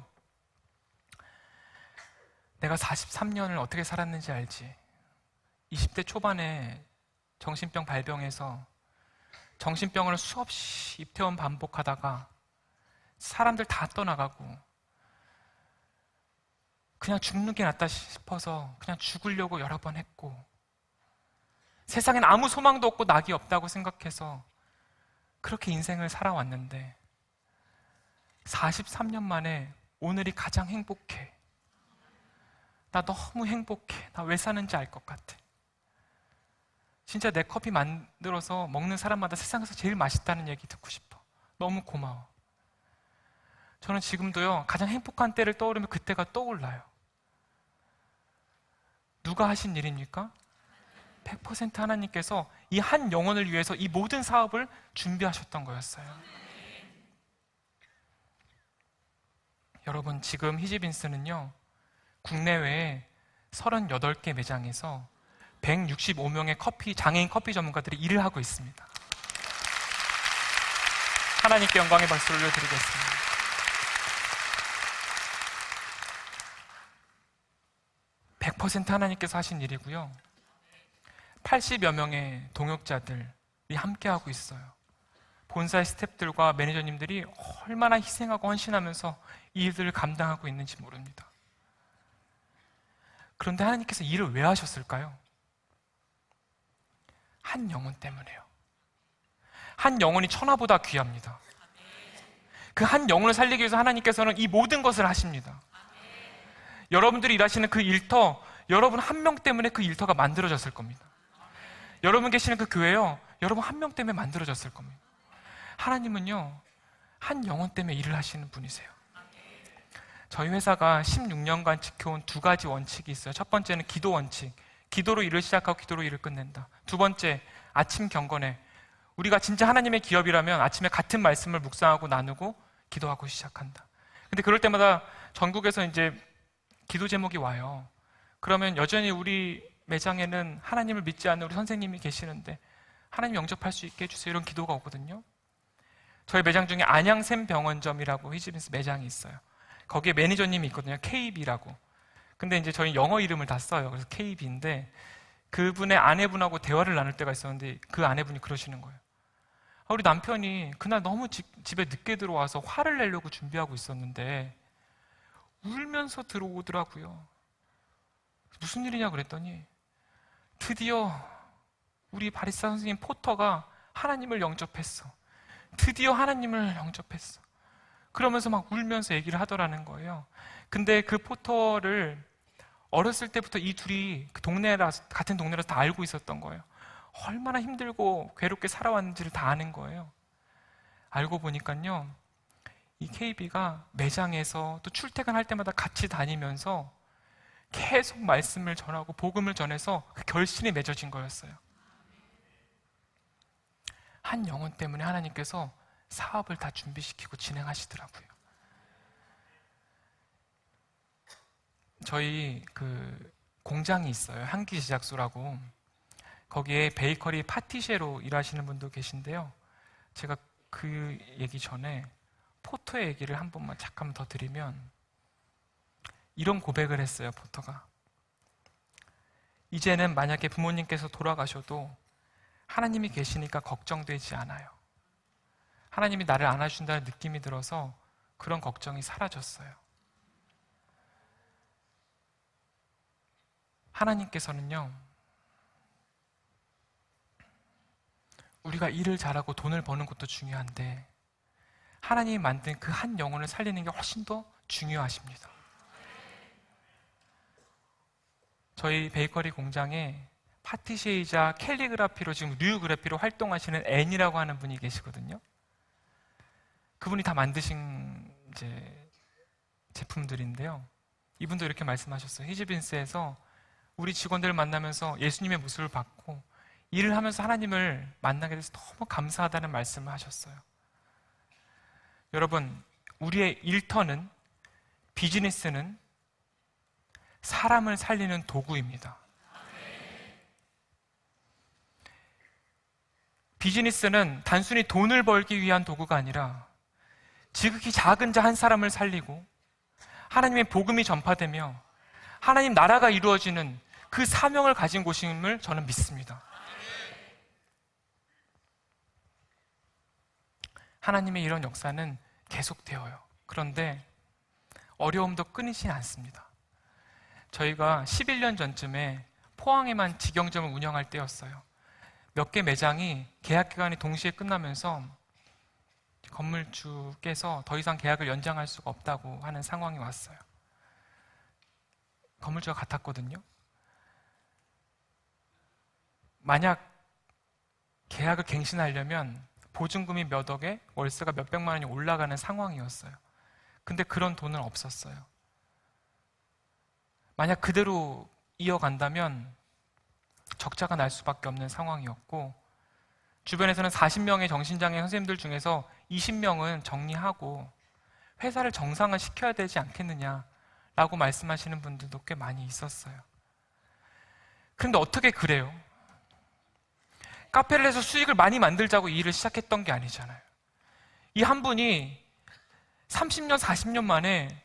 내가 43년을 어떻게 살았는지 알지? 20대 초반에 정신병 발병해서 정신병을 수없이 입퇴원 반복하다가 사람들 다 떠나가고 그냥 죽는 게 낫다 싶어서 그냥 죽으려고 여러 번 했고, 세상엔 아무 소망도 없고 낙이 없다고 생각해서 그렇게 인생을 살아왔는데 43년 만에 오늘이 가장 행복해. 나 너무 행복해. 나 왜 사는지 알 것 같아. 진짜 내 커피 만들어서 먹는 사람마다 세상에서 제일 맛있다는 얘기 듣고 싶어. 너무 고마워. 저는 지금도요, 가장 행복한 때를 떠오르면 그때가 떠올라요. 누가 하신 일입니까? 100% 하나님께서 이 한 영혼을 위해서 이 모든 사업을 준비하셨던 거였어요. 여러분, 지금 히지빈스는요, 국내외에 38개 매장에서 165명의 장애인 커피 전문가들이 일을 하고 있습니다. 하나님께 영광의 박수를 올려드리겠습니다. (100% 하나님께서 하신 일이고요, 80여 명의 동역자들이 함께하고 있어요. 본사의 스태프들과 매니저님들이 얼마나 희생하고 헌신하면서 이 일들을 감당하고 있는지 모릅니다. 그런데 하나님께서 일을 왜 하셨을까요? 한 영혼 때문에요. 한 영혼이 천하보다 귀합니다. 그 한 영혼을 살리기 위해서 하나님께서는 이 모든 것을 하십니다. 여러분들이 일하시는 그 일터, 여러분 한 명 때문에 그 일터가 만들어졌을 겁니다. 여러분 계시는 그 교회요, 여러분 한 명 때문에 만들어졌을 겁니다. 하나님은요, 한 영혼 때문에 일을 하시는 분이세요. 저희 회사가 16년간 지켜온 2가지 원칙이 있어요. 첫 번째는 기도 원칙. 기도로 일을 시작하고 기도로 일을 끝낸다. 두 번째, 아침 경건회. 우리가 진짜 하나님의 기업이라면 아침에 같은 말씀을 묵상하고 나누고 기도하고 시작한다. 근데 그럴 때마다 전국에서 이제 기도 제목이 와요. 그러면 여전히 우리 매장에는 하나님을 믿지 않는 우리 선생님이 계시는데 하나님 영접할 수 있게 해주세요, 이런 기도가 오거든요. 저희 매장 중에 안양샘병원점이라고 히지빈스 매장이 있어요. 거기에 매니저님이 있거든요. KB라고. 근데 이제 저희 영어 이름을 다 써요. 그래서 KB인데 그분의 아내분하고 대화를 나눌 때가 있었는데 그 아내분이 그러시는 거예요. 우리 남편이 그날 너무 집에 늦게 들어와서 화를 내려고 준비하고 있었는데 울면서 들어오더라고요. 무슨 일이냐 그랬더니 드디어 우리 바리스타 선생님 포터가 하나님을 영접했어. 드디어 하나님을 영접했어. 그러면서 막 울면서 얘기를 하더라는 거예요. 근데 그 포터를 어렸을 때부터 이 둘이 같은 동네라서 다 알고 있었던 거예요. 얼마나 힘들고 괴롭게 살아왔는지를 다 아는 거예요. 알고 보니까요, 이 KB가 매장에서 또 출퇴근할 때마다 같이 다니면서 계속 말씀을 전하고 복음을 전해서 그 결실이 맺어진 거였어요. 한 영혼 때문에 하나님께서 사업을 다 준비시키고 진행하시더라고요. 저희 그 공장이 있어요. 향기 제작소라고. 거기에 베이커리 파티셰로 일하시는 분도 계신데요. 제가 그 얘기 전에 포터의 얘기를 한 번만 잠깐 더 드리면, 이런 고백을 했어요. 포터가 이제는 만약에 부모님께서 돌아가셔도 하나님이 계시니까 걱정되지 않아요. 하나님이 나를 안아준다는 느낌이 들어서 그런 걱정이 사라졌어요. 하나님께서는요, 우리가 일을 잘하고 돈을 버는 것도 중요한데 하나님이 만든 그 한 영혼을 살리는 게 훨씬 더 중요하십니다. 저희 베이커리 공장에 파티시에이자 캘리그라피로 지금 리우그래피로 활동하시는 앤이라고 하는 분이 계시거든요. 그분이 다 만드신 이제 제품들인데요. 이분도 이렇게 말씀하셨어요. 히지빈스에서 우리 직원들을 만나면서 예수님의 모습을 받고 일을 하면서 하나님을 만나게 돼서 너무 감사하다는 말씀을 하셨어요. 여러분, 우리의 일터는, 비즈니스는 사람을 살리는 도구입니다. 비즈니스는 단순히 돈을 벌기 위한 도구가 아니라 지극히 작은 자 한 사람을 살리고 하나님의 복음이 전파되며 하나님 나라가 이루어지는 그 사명을 가진 곳임을 저는 믿습니다. 하나님의 이런 역사는 계속되어요. 그런데 어려움도 끊이지 않습니다. 저희가 11년 전쯤에 포항에만 직영점을 운영할 때였어요. 몇 개 매장이 계약 기간이 동시에 끝나면서 건물주께서 더 이상 계약을 연장할 수가 없다고 하는 상황이 왔어요. 건물주가 같았거든요. 만약 계약을 갱신하려면 보증금이 몇 억에 월세가 몇 백만 원이 올라가는 상황이었어요. 근데 그런 돈은 없었어요. 만약 그대로 이어간다면 적자가 날 수밖에 없는 상황이었고, 주변에서는 40명의 정신장애 선생님들 중에서 20명은 정리하고 회사를 정상화 시켜야 되지 않겠느냐라고 말씀하시는 분들도 꽤 많이 있었어요. 그런데 어떻게 그래요? 카페를 해서 수익을 많이 만들자고 이 일을 시작했던 게 아니잖아요. 이 한 분이 30년, 40년 만에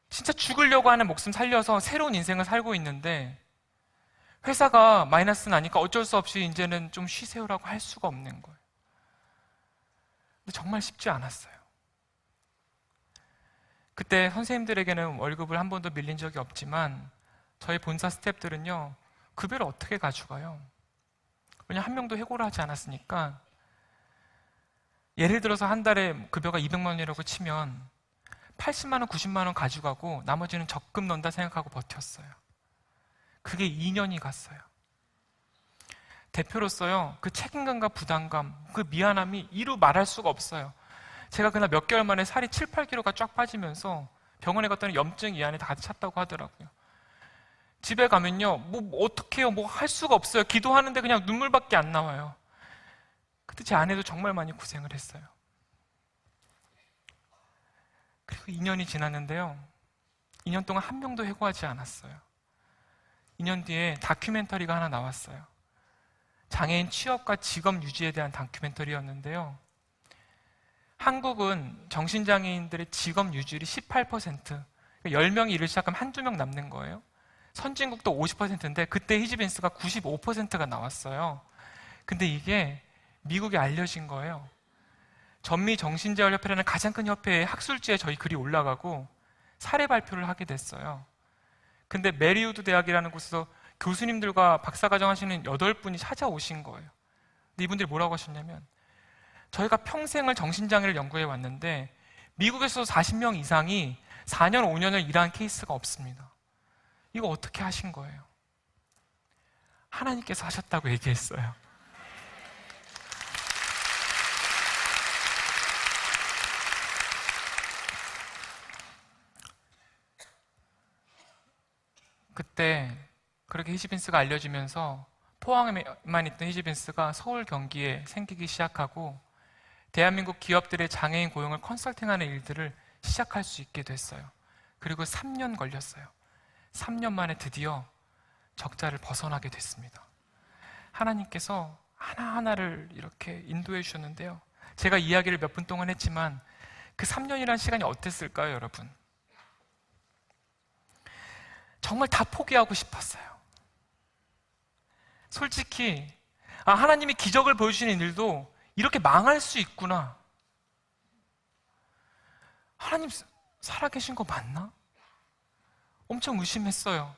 진짜 죽으려고 하는 목숨 살려서 새로운 인생을 살고 있는데, 회사가 마이너스 나니까 어쩔 수 없이 이제는 좀 쉬세요라고 할 수가 없는 거예요. 근데 정말 쉽지 않았어요. 그때 선생님들에게는 월급을 한 번도 밀린 적이 없지만 저희 본사 스태프들은요, 급여를 어떻게 가져가요? 왜냐면 한 명도 해고를 하지 않았으니까. 예를 들어서 한 달에 급여가 200만 원이라고 치면 80만 원, 90만 원 가져가고 나머지는 적금 넣는다 생각하고 버텼어요. 그게 2년이 갔어요. 대표로서요, 그 책임감과 부담감, 그 미안함이 이루 말할 수가 없어요. 제가 그날 몇 개월 만에 살이 7, 8kg가 쫙 빠지면서 병원에 갔더니 염증 이 안에 다 찼다고 하더라고요. 집에 가면요, 뭐 어떻게 해요? 뭐 할 수가 없어요. 기도하는데 그냥 눈물밖에 안 나와요. 그때 제 아내도 정말 많이 고생을 했어요. 그리고 2년이 지났는데요, 2년 동안 한 명도 해고하지 않았어요. 2년 뒤에 다큐멘터리가 하나 나왔어요. 장애인 취업과 직업 유지에 대한 다큐멘터리였는데요, 한국은 정신장애인들의 직업 유지율이 18%, 10명이 일을 시작하면 한두 명 남는 거예요. 선진국도 50%인데 그때 히지빈스가 95%가 나왔어요. 근데 이게 미국에 알려진 거예요. 전미 정신재활협회라는 가장 큰 협회의 학술지에 저희 글이 올라가고 사례 발표를 하게 됐어요. 근데 메리우드 대학이라는 곳에서 교수님들과 박사과정 하시는 8분이 찾아오신 거예요. 근데 이분들이 뭐라고 하셨냐면, 저희가 평생을 정신장애를 연구해 왔는데 미국에서 40명 이상이 4년, 5년을 일한 케이스가 없습니다. 이거 어떻게 하신 거예요? 하나님께서 하셨다고 얘기했어요. 그때 그렇게 히지빈스가 알려지면서 포항에만 있던 히지빈스가 서울, 경기에 생기기 시작하고 대한민국 기업들의 장애인 고용을 컨설팅하는 일들을 시작할 수 있게 됐어요. 그리고 3년 걸렸어요. 3년 만에 드디어 적자를 벗어나게 됐습니다. 하나님께서 하나하나를 이렇게 인도해 주셨는데요, 제가 이야기를 몇 분 동안 했지만 그 3년이라는 시간이 어땠을까요, 여러분? 정말 다 포기하고 싶었어요. 솔직히 하나님이 기적을 보여주시는 일도 이렇게 망할 수 있구나. 하나님 살아계신 거 맞나? 엄청 의심했어요.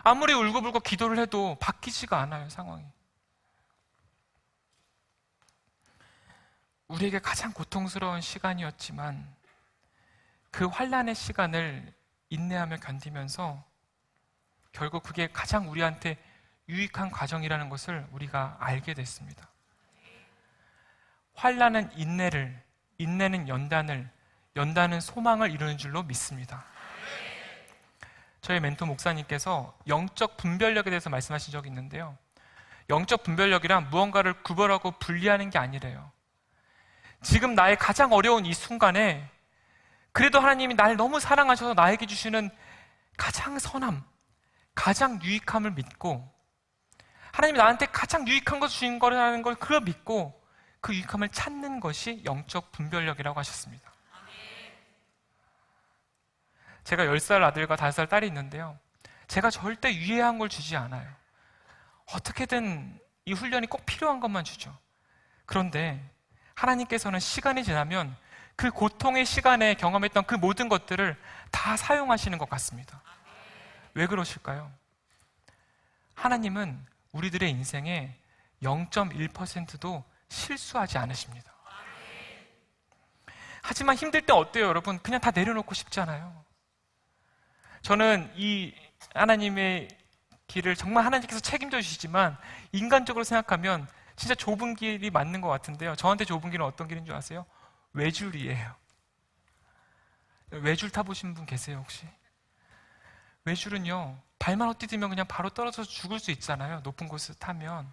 아무리 울고불고 기도를 해도 바뀌지가 않아요, 상황이. 우리에게 가장 고통스러운 시간이었지만 그 환난의 시간을 인내하며 견디면서 결국 그게 가장 우리한테 유익한 과정이라는 것을 우리가 알게 됐습니다. 환난은 인내를, 인내는 연단을, 연단은 소망을 이루는 줄로 믿습니다. 저희 멘토 목사님께서 영적 분별력에 대해서 말씀하신 적이 있는데요, 영적 분별력이란 무언가를 구별하고 분리하는 게 아니래요. 지금 나의 가장 어려운 이 순간에 그래도 하나님이 날 너무 사랑하셔서 나에게 주시는 가장 선함, 가장 유익함을 믿고, 하나님이 나한테 가장 유익한 것 주신 거라는 걸 그걸 믿고 그 유익함을 찾는 것이 영적 분별력이라고 하셨습니다. 제가 10살 아들과 5살 딸이 있는데요, 제가 절대 유해한 걸 주지 않아요. 어떻게든 이 훈련이 꼭 필요한 것만 주죠. 그런데 하나님께서는 시간이 지나면 그 고통의 시간에 경험했던 그 모든 것들을 다 사용하시는 것 같습니다. 왜 그러실까요? 하나님은 우리들의 인생에 0.1%도 실수하지 않으십니다. 하지만 힘들 때 어때요, 여러분? 그냥 다 내려놓고 싶잖아요. 저는 이 하나님의 길을 정말 하나님께서 책임져 주시지만 인간적으로 생각하면 진짜 좁은 길이 맞는 것 같은데요. 저한테 좁은 길은 어떤 길인 줄 아세요? 외줄이에요. 외줄 타보신 분 계세요 혹시? 외줄은요, 발만 헛디디면 그냥 바로 떨어져서 죽을 수 있잖아요. 높은 곳을 타면.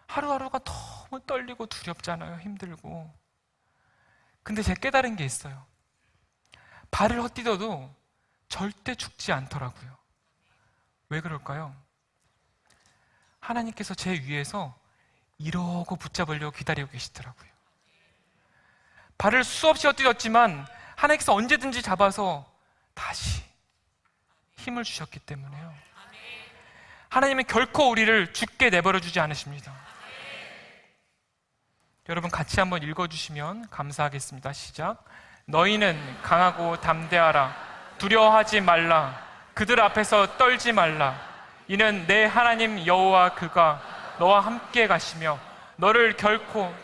하루하루가 너무 떨리고 두렵잖아요. 힘들고. 근데 제가 깨달은 게 있어요. 발을 헛디뎌도 절대 죽지 않더라고요. 왜 그럴까요? 하나님께서 제 위에서 이러고 붙잡으려고 기다리고 계시더라고요. 발을 수없이 헛디뎠지만 하나님께서 언제든지 잡아서 다시 힘을 주셨기 때문에요. 하나님은 결코 우리를 죽게 내버려 주지 않으십니다. 여러분 같이 한번 읽어주시면 감사하겠습니다. 시작. 너희는 강하고 담대하라. 두려워하지 말라. 그들 앞에서 떨지 말라. 이는 내 하나님 여호와 그가 너와 함께 가시며 너를 결코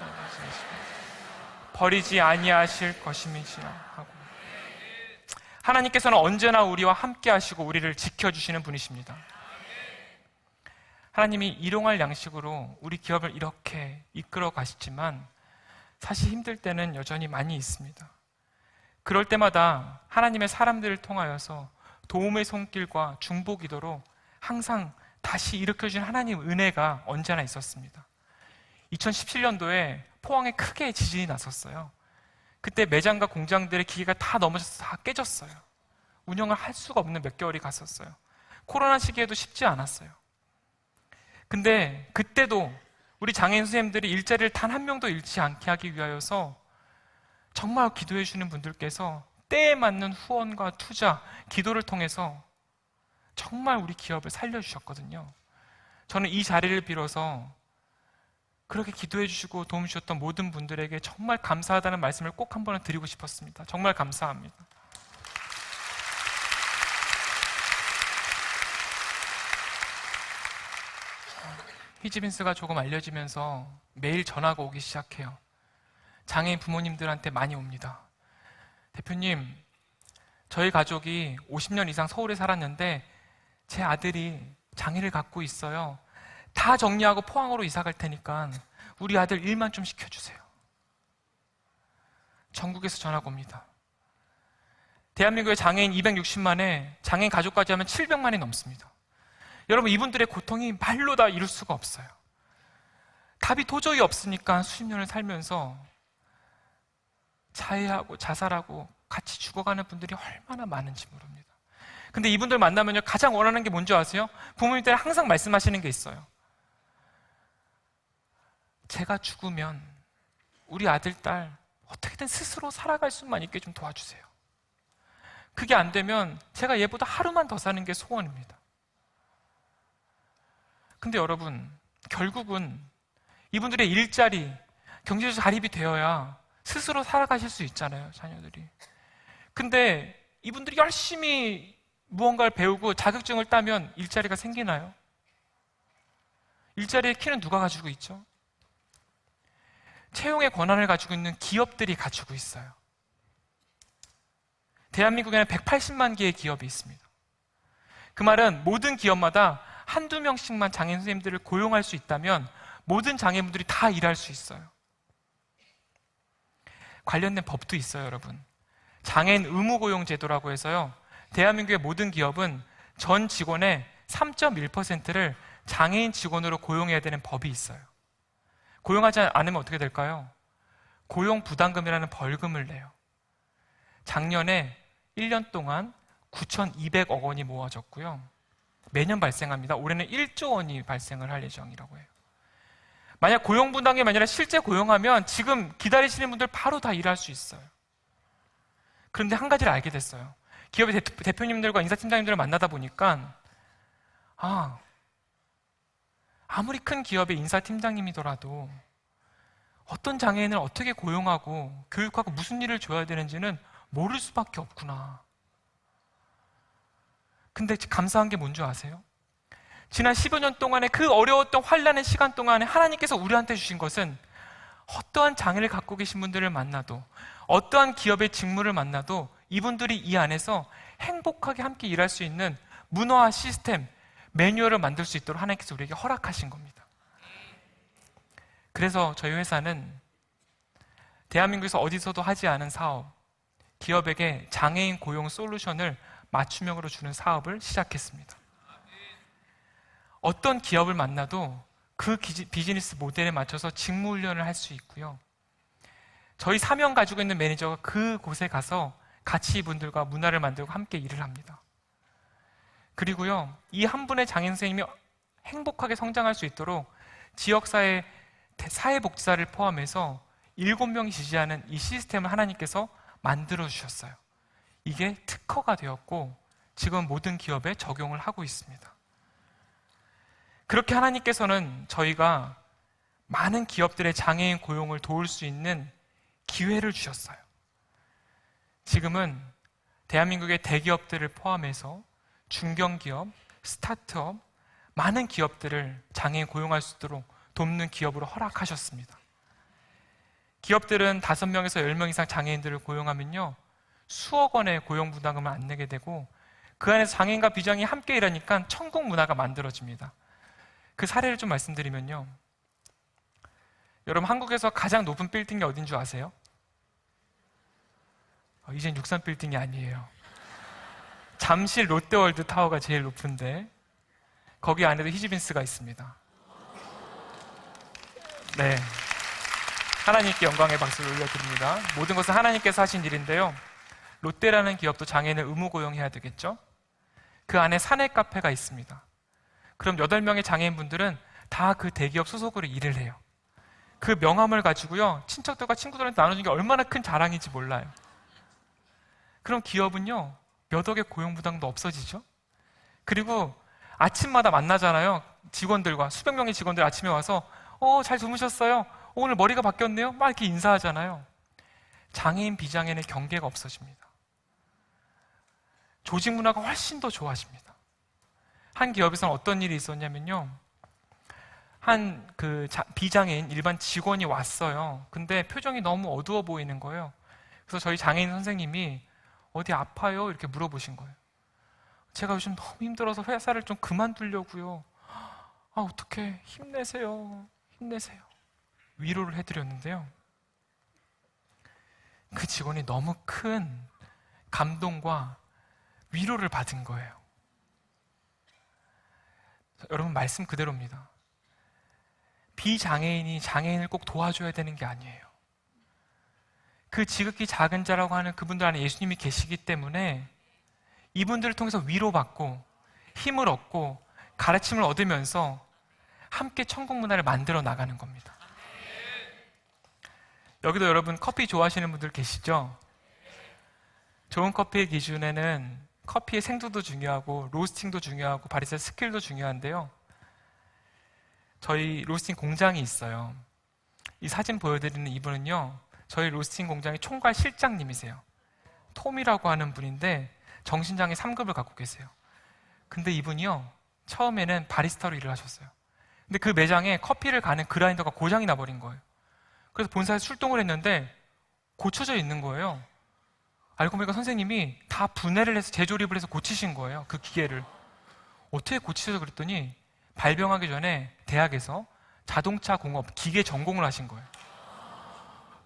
버리지 아니하실 것임이시라 하고, 하나님께서는 언제나 우리와 함께 하시고 우리를 지켜주시는 분이십니다. 하나님이 일용할 양식으로 우리 기업을 이렇게 이끌어 가시지만 사실 힘들 때는 여전히 많이 있습니다. 그럴 때마다 하나님의 사람들을 통하여서 도움의 손길과 중보 기도로 항상 다시 일으켜주신 하나님의 은혜가 언제나 있었습니다. 2017년도에 포항에 크게 지진이 났었어요. 그때 매장과 공장들의 기계가 다 넘어져서 다 깨졌어요. 운영을 할 수가 없는 몇 개월이 갔었어요. 코로나 시기에도 쉽지 않았어요. 근데 그때도 우리 장애인 선생님들이 일자리를 단 한 명도 잃지 않게 하기 위하여서 정말 기도해 주시는 분들께서 때에 맞는 후원과 투자, 기도를 통해서 정말 우리 기업을 살려주셨거든요. 저는 이 자리를 빌어서 그렇게 기도해 주시고 도움 주셨던 모든 분들에게 정말 감사하다는 말씀을 꼭 한 번은 드리고 싶었습니다. 정말 감사합니다. 히지빈스가 조금 알려지면서 매일 전화가 오기 시작해요. 장애인 부모님들한테 많이 옵니다. 대표님, 저희 가족이 50년 이상 서울에 살았는데 제 아들이 장애를 갖고 있어요. 다 정리하고 포항으로 이사 갈 테니까 우리 아들 일만 좀 시켜주세요. 전국에서 전화가 옵니다. 대한민국의 장애인 260만에 장애인 가족까지 하면 700만이 넘습니다. 여러분, 이분들의 고통이 말로 다 이룰 수가 없어요. 답이 도저히 없으니까 수십 년을 살면서 자해하고 자살하고 같이 죽어가는 분들이 얼마나 많은지 모릅니다. 근데 이분들 만나면요, 가장 원하는 게 뭔지 아세요? 부모님들이 항상 말씀하시는 게 있어요. 제가 죽으면 우리 아들, 딸 어떻게든 스스로 살아갈 수만 있게 좀 도와주세요. 그게 안 되면 제가 얘보다 하루만 더 사는 게 소원입니다. 근데 여러분, 결국은 이분들의 일자리, 경제적 자립이 되어야 스스로 살아가실 수 있잖아요, 자녀들이. 근데 이분들이 열심히 무언가를 배우고 자격증을 따면 일자리가 생기나요? 일자리의 키는 누가 가지고 있죠? 채용의 권한을 가지고 있는 기업들이 가지고 있어요. 대한민국에는 180만 개의 기업이 있습니다. 그 말은 모든 기업마다 한두 명씩만 장애인 선생님들을 고용할 수 있다면 모든 장애인분들이 다 일할 수 있어요. 관련된 법도 있어요, 여러분. 장애인 의무고용 제도라고 해서요, 대한민국의 모든 기업은 전 직원의 3.1%를 장애인 직원으로 고용해야 되는 법이 있어요. 고용하지 않으면 어떻게 될까요? 고용부담금이라는 벌금을 내요. 작년에 1년 동안 9,200억 원이 모아졌고요. 매년 발생합니다. 올해는 1조 원이 발생을 할 예정이라고 해요. 만약 고용부담금이 아니라 실제 고용하면 지금 기다리시는 분들 바로 다 일할 수 있어요. 그런데 한 가지를 알게 됐어요. 기업의 대표님들과 인사팀장님들을 만나다 보니까 아무리 큰 기업의 인사팀장님이더라도 어떤 장애인을 어떻게 고용하고 교육하고 무슨 일을 줘야 되는지는 모를 수밖에 없구나. 근데 감사한 게 뭔지 아세요? 지난 15년 년 동안의 그 어려웠던 환난의 시간 동안에 하나님께서 우리한테 주신 것은 어떠한 장애를 갖고 계신 분들을 만나도, 어떠한 기업의 직무를 만나도 이분들이 이 안에서 행복하게 함께 일할 수 있는 문화, 시스템, 매뉴얼을 만들 수 있도록 하나님께서 우리에게 허락하신 겁니다. 그래서 저희 회사는 대한민국에서 어디서도 하지 않은 사업, 기업에게 장애인 고용 솔루션을 맞춤형으로 주는 사업을 시작했습니다. 어떤 기업을 만나도 그 비즈니스 모델에 맞춰서 직무 훈련을 할 수 있고요. 저희 사명 가지고 있는 매니저가 그곳에 가서 같이 이분들과 문화를 만들고 함께 일을 합니다. 그리고요, 이 한 분의 장애인 선생님이 행복하게 성장할 수 있도록 지역사회 사회복지사를 포함해서 7명이 지지하는 이 시스템을 하나님께서 만들어 주셨어요. 이게 특허가 되었고 지금 모든 기업에 적용을 하고 있습니다. 그렇게 하나님께서는 저희가 많은 기업들의 장애인 고용을 도울 수 있는 기회를 주셨어요. 지금은 대한민국의 대기업들을 포함해서 중견기업, 스타트업, 많은 기업들을 장애인 고용할 수 있도록 돕는 기업으로 허락하셨습니다. 기업들은 5명에서 10명 이상 장애인들을 고용하면요, 수억 원의 고용 부담금을 안 내게 되고 그 안에서 장애인과 비장애인이 함께 일하니까 천국 문화가 만들어집니다. 그 사례를 좀 말씀드리면요, 여러분 한국에서 가장 높은 빌딩이 어딘 줄 아세요? 이젠 63빌딩이 아니에요. 잠실 롯데월드 타워가 제일 높은데 거기 안에도 히즈빈스가 있습니다. 네, 하나님께 영광의 박수를 올려드립니다. 모든 것은 하나님께서 하신 일인데요, 롯데라는 기업도 장애인을 의무 고용해야 되겠죠? 그 안에 사내 카페가 있습니다. 그럼 8명의 장애인분들은 다 그 대기업 소속으로 일을 해요. 그 명함을 가지고요, 친척들과 친구들한테 나눠주는 게 얼마나 큰 자랑인지 몰라요. 그럼 기업은요, 몇 억의 고용 부담도 없어지죠? 그리고 아침마다 만나잖아요. 직원들과 수백 명의 직원들 아침에 와서 잘 주무셨어요? 오늘 머리가 바뀌었네요? 막 이렇게 인사하잖아요. 장애인, 비장애인의 경계가 없어집니다. 조직 문화가 훨씬 더 좋아집니다. 한 기업에서는 어떤 일이 있었냐면요, 한 비장애인 일반 직원이 왔어요. 근데 표정이 너무 어두워 보이는 거예요. 그래서 저희 장애인 선생님이 어디 아파요? 이렇게 물어보신 거예요. 제가 요즘 너무 힘들어서 회사를 좀 그만두려고요. 어떡해, 힘내세요. 힘내세요. 위로를 해드렸는데요, 그 직원이 너무 큰 감동과 위로를 받은 거예요. 여러분, 말씀 그대로입니다. 비장애인이 장애인을 꼭 도와줘야 되는 게 아니에요. 그 지극히 작은 자라고 하는 그분들 안에 예수님이 계시기 때문에 이분들을 통해서 위로받고 힘을 얻고 가르침을 얻으면서 함께 천국 문화를 만들어 나가는 겁니다. 여기도 여러분 커피 좋아하시는 분들 계시죠? 좋은 커피의 기준에는 커피의 생두도 중요하고 로스팅도 중요하고 바리스타 스킬도 중요한데요, 저희 로스팅 공장이 있어요. 이 사진 보여드리는 이분은요, 저희 로스팅 공장의 총괄 실장님이세요. 톰이라고 하는 분인데 정신장애 3급을 갖고 계세요. 근데 이분이요, 처음에는 바리스타로 일을 하셨어요. 근데 그 매장에 커피를 가는 그라인더가 고장이 나버린 거예요. 그래서 본사에서 출동을 했는데 고쳐져 있는 거예요. 알고 보니까 선생님이 다 분해를 해서 재조립을 해서 고치신 거예요, 그 기계를. 어떻게 고치셔서 그랬더니 발병하기 전에 대학에서 자동차 공업 기계 전공을 하신 거예요.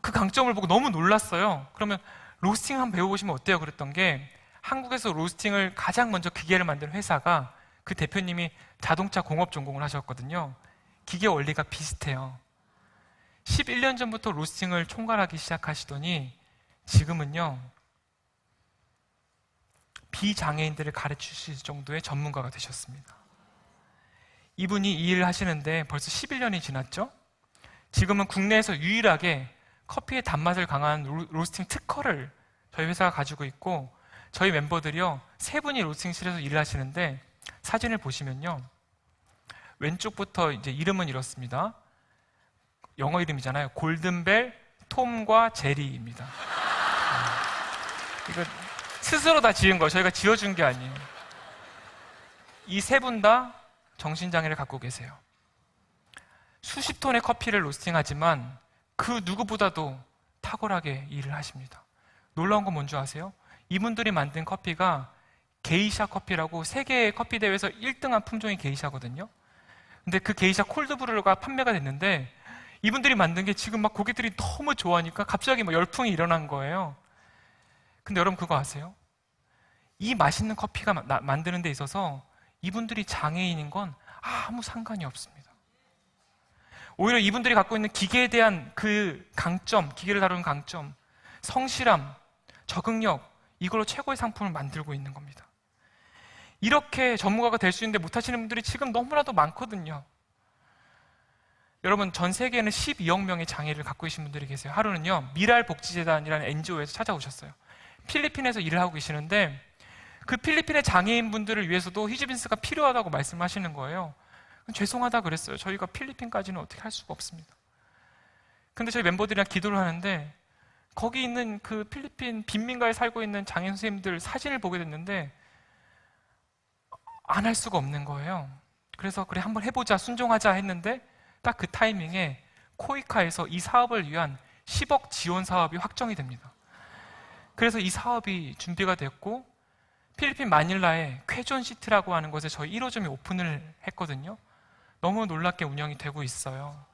그 강점을 보고 너무 놀랐어요. 그러면 로스팅 한번 배워보시면 어때요? 그랬던 게, 한국에서 로스팅을 가장 먼저 기계를 만든 회사가 그 대표님이 자동차 공업 전공을 하셨거든요. 기계 원리가 비슷해요. 11년 전부터 로스팅을 총괄하기 시작하시더니 지금은요, 비장애인들을 가르치실 정도의 전문가가 되셨습니다. 이분이 이 일을 하시는데 벌써 11년이 지났죠? 지금은 국내에서 유일하게 커피의 단맛을 강한 로스팅 특허를 저희 회사가 가지고 있고, 저희 멤버들이요, 3분이 로스팅실에서 일을 하시는데 사진을 보시면요, 왼쪽부터 이제 이름은 이렇습니다. 영어 이름이잖아요. 골든벨, 톰과 제리입니다. 이거 스스로 다 지은 거예요. 저희가 지어준 게 아니에요. 이 3분 다 정신장애를 갖고 계세요. 수십 톤의 커피를 로스팅하지만 그 누구보다도 탁월하게 일을 하십니다. 놀라운 건 뭔지 아세요? 이분들이 만든 커피가 게이샤 커피라고 세계 커피 대회에서 1등한 품종이 게이샤거든요. 근데 그 게이샤 콜드브루가 판매가 됐는데 이분들이 만든 게 지금 막 고객들이 너무 좋아하니까 갑자기 막 열풍이 일어난 거예요. 근데 여러분 그거 아세요? 이 맛있는 커피가 만드는 데 있어서 이분들이 장애인인 건 아무 상관이 없습니다. 오히려 이분들이 갖고 있는 기계에 대한 그 강점, 기계를 다루는 강점, 성실함, 적응력, 이걸로 최고의 상품을 만들고 있는 겁니다. 이렇게 전문가가 될 수 있는데 못하시는 분들이 지금 너무나도 많거든요. 여러분, 전 세계에는 12억 명의 장애를 갖고 계신 분들이 계세요. 하루는요, 미랄복지재단이라는 NGO에서 찾아오셨어요. 필리핀에서 일을 하고 계시는데 그 필리핀의 장애인분들을 위해서도 히지빈스가 필요하다고 말씀하시는 거예요. 죄송하다 그랬어요. 저희가 필리핀까지는 어떻게 할 수가 없습니다. 근데 저희 멤버들이랑 기도를 하는데 거기 있는 그 필리핀 빈민가에 살고 있는 장애인 선생님들 사진을 보게 됐는데 안 할 수가 없는 거예요. 그래서 그래 한번 해보자, 순종하자 했는데 딱 그 타이밍에 코이카에서 이 사업을 위한 10억 지원 사업이 확정이 됩니다. 그래서 이 사업이 준비가 됐고 필리핀 마닐라에 쾌존시티라고 하는 곳에 저희 1호점이 오픈을 했거든요. 너무 놀랍게 운영이 되고 있어요.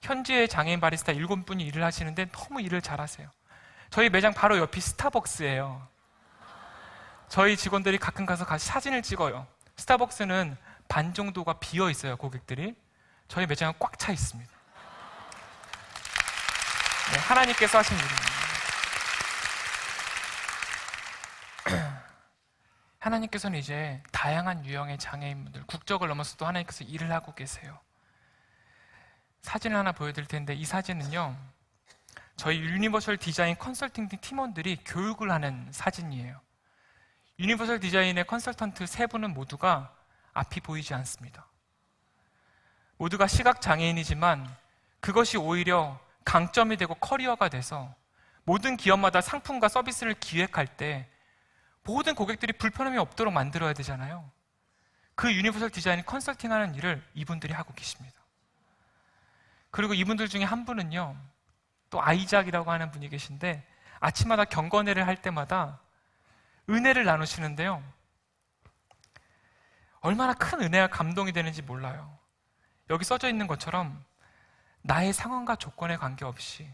현지에 장애인 바리스타 7분이 일을 하시는데 너무 일을 잘하세요. 저희 매장 바로 옆이 스타벅스예요. 저희 직원들이 가끔 가서 같이 사진을 찍어요. 스타벅스는 반 정도가 비어 있어요, 고객들이. 저희 매장은 꽉 차 있습니다. 네, 하나님께서 하신 일입니다. 하나님께서는 이제 다양한 유형의 장애인분들, 국적을 넘어서도 하나님께서 일을 하고 계세요. 사진을 하나 보여드릴 텐데 이 사진은요, 저희 유니버설 디자인 컨설팅 팀원들이 교육을 하는 사진이에요. 유니버설 디자인의 컨설턴트 3분은 모두가 앞이 보이지 않습니다. 모두가 시각장애인이지만 그것이 오히려 강점이 되고 커리어가 돼서 모든 기업마다 상품과 서비스를 기획할 때 모든 고객들이 불편함이 없도록 만들어야 되잖아요. 그 유니버설 디자인 컨설팅하는 일을 이분들이 하고 계십니다. 그리고 이분들 중에 한 분은요, 또 아이작이라고 하는 분이 계신데 아침마다 경건회를 할 때마다 은혜를 나누시는데요, 얼마나 큰 은혜와 감동이 되는지 몰라요. 여기 써져 있는 것처럼 나의 상황과 조건에 관계없이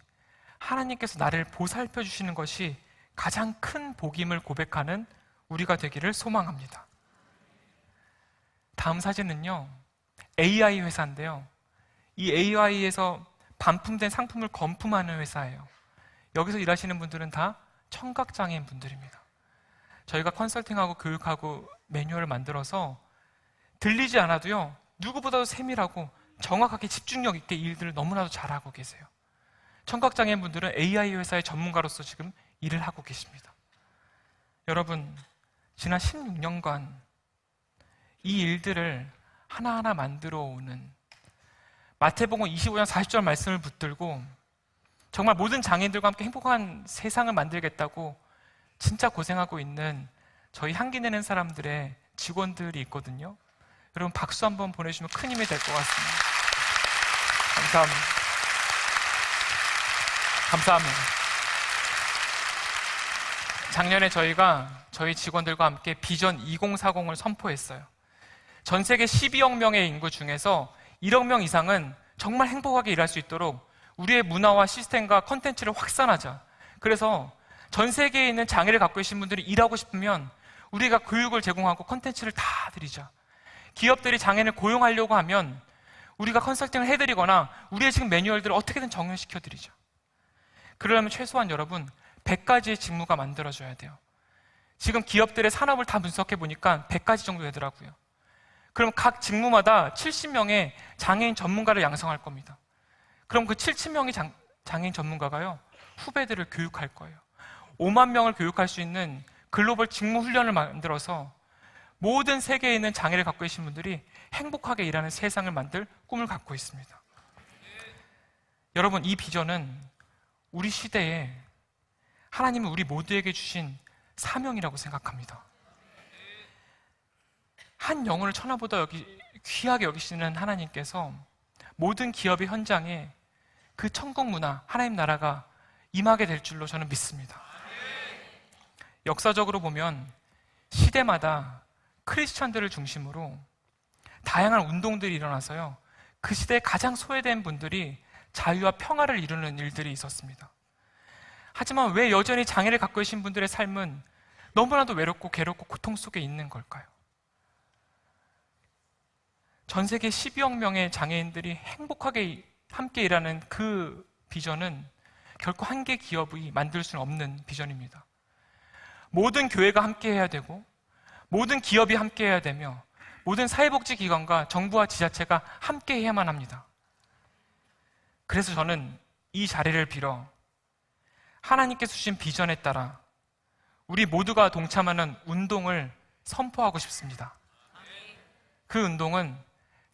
하나님께서 나를 보살펴 주시는 것이 가장 큰 복임을 고백하는 우리가 되기를 소망합니다. 다음 사진은요, AI 회사인데요, 이 AI에서 반품된 상품을 건품하는 회사예요. 여기서 일하시는 분들은 다 청각장애인 분들입니다. 저희가 컨설팅하고 교육하고 매뉴얼을 만들어서 들리지 않아도요, 누구보다도 세밀하고 정확하게 집중력 있게 일들을 너무나도 잘하고 계세요. 청각장애인 분들은 AI 회사의 전문가로서 지금 일을 하고 계십니다. 여러분, 지난 16년간 이 일들을 하나하나 만들어 오는 마태복음 25장 40절 말씀을 붙들고 정말 모든 장애인들과 함께 행복한 세상을 만들겠다고 진짜 고생하고 있는 저희 향기 내는 사람들의 직원들이 있거든요. 여러분 박수 한번 보내주시면 큰 힘이 될 것 같습니다. 감사합니다. 감사합니다. 작년에 저희가 저희 직원들과 함께 비전 2040을 선포했어요. 전 세계 12억 명의 인구 중에서 1억 명 이상은 정말 행복하게 일할 수 있도록 우리의 문화와 시스템과 컨텐츠를 확산하자. 그래서 전 세계에 있는 장애를 갖고 계신 분들이 일하고 싶으면 우리가 교육을 제공하고 컨텐츠를 다 드리자. 기업들이 장애인을 고용하려고 하면 우리가 컨설팅을 해드리거나 우리의 지금 매뉴얼들을 어떻게든 정렬시켜드리자. 그러려면 최소한 여러분 100가지의 직무가 만들어져야 돼요. 지금 기업들의 산업을 다 분석해 보니까 100가지 정도 되더라고요. 그럼 각 직무마다 70명의 장애인 전문가를 양성할 겁니다. 그럼 그 70명의 장애인 전문가가요, 후배들을 교육할 거예요. 5만 명을 교육할 수 있는 글로벌 직무 훈련을 만들어서 모든 세계에 있는 장애를 갖고 계신 분들이 행복하게 일하는 세상을 만들 꿈을 갖고 있습니다. 여러분, 이 비전은 우리 시대에 하나님은 우리 모두에게 주신 사명이라고 생각합니다. 한 영혼을 천하보다 귀하게 여기시는 하나님께서 모든 기업의 현장에 그 천국 문화, 하나님 나라가 임하게 될 줄로 저는 믿습니다. 역사적으로 보면 시대마다 크리스천들을 중심으로 다양한 운동들이 일어나서요, 그 시대에 가장 소외된 분들이 자유와 평화를 이루는 일들이 있었습니다. 하지만 왜 여전히 장애를 갖고 계신 분들의 삶은 너무나도 외롭고 괴롭고 고통 속에 있는 걸까요? 전 세계 12억 명의 장애인들이 행복하게 함께 일하는 그 비전은 결코 한 개 기업이 만들 수는 없는 비전입니다. 모든 교회가 함께 해야 되고, 모든 기업이 함께 해야 되며, 모든 사회복지기관과 정부와 지자체가 함께 해야만 합니다. 그래서 저는 이 자리를 빌어 하나님께서 주신 비전에 따라 우리 모두가 동참하는 운동을 선포하고 싶습니다. 그 운동은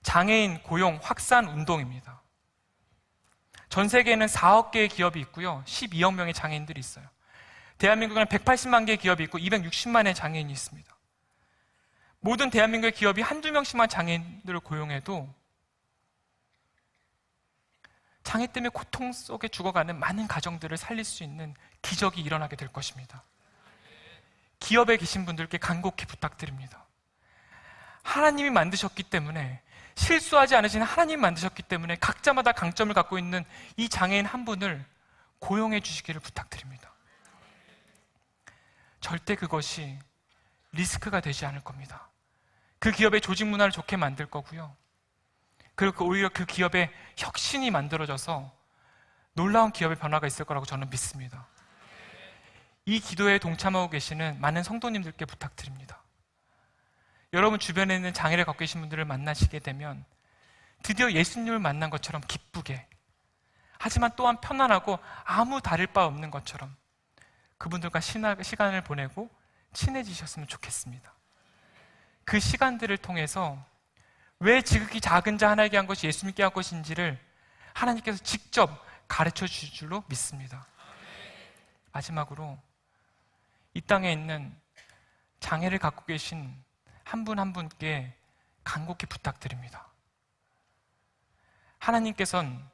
장애인 고용 확산 운동입니다. 전 세계에는 4억 개의 기업이 있고요, 12억 명의 장애인들이 있어요. 대한민국에는 180만 개의 기업이 있고 260만의 장애인이 있습니다. 모든 대한민국의 기업이 한두 명씩만 장애인들을 고용해도 장애 때문에 고통 속에 죽어가는 많은 가정들을 살릴 수 있는 기적이 일어나게 될 것입니다. 기업에 계신 분들께 간곡히 부탁드립니다. 하나님이 만드셨기 때문에, 실수하지 않으신 하나님이 만드셨기 때문에 각자마다 강점을 갖고 있는 이 장애인 한 분을 고용해 주시기를 부탁드립니다. 절대 그것이 리스크가 되지 않을 겁니다. 그 기업의 조직 문화를 좋게 만들 거고요, 그리고 오히려 그 기업의 혁신이 만들어져서 놀라운 기업의 변화가 있을 거라고 저는 믿습니다. 이 기도에 동참하고 계시는 많은 성도님들께 부탁드립니다. 여러분 주변에 있는 장애를 갖고 계신 분들을 만나시게 되면 드디어 예수님을 만난 것처럼 기쁘게, 하지만 또한 편안하고 아무 다를 바 없는 것처럼 그분들과 시간을 보내고 친해지셨으면 좋겠습니다. 그 시간들을 통해서 왜 지극히 작은 자 하나에게 한 것이 예수님께 한 것인지를 하나님께서 직접 가르쳐 주실 줄로 믿습니다. 마지막으로 이 땅에 있는 장애를 갖고 계신 한 분 한 분께 간곡히 부탁드립니다. 하나님께서는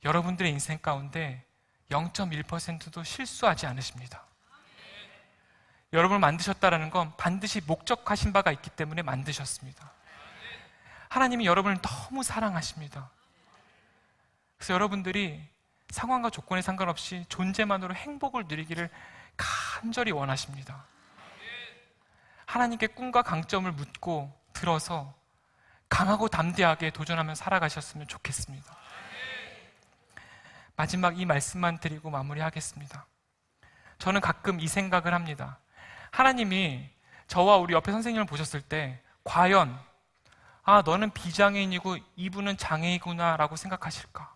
여러분들의 인생 가운데 0.1%도 실수하지 않으십니다. 여러분을 만드셨다는 건 반드시 목적하신 바가 있기 때문에 만드셨습니다. 하나님이 여러분을 너무 사랑하십니다. 그래서 여러분들이 상황과 조건에 상관없이 존재만으로 행복을 누리기를 간절히 원하십니다. 하나님께 꿈과 강점을 묻고 들어서 강하고 담대하게 도전하며 살아가셨으면 좋겠습니다. 마지막 이 말씀만 드리고 마무리하겠습니다. 저는 가끔 이 생각을 합니다. 하나님이 저와 우리 옆에 선생님을 보셨을 때 과연 너는 비장애인이고 이분은 장애이구나 라고 생각하실까?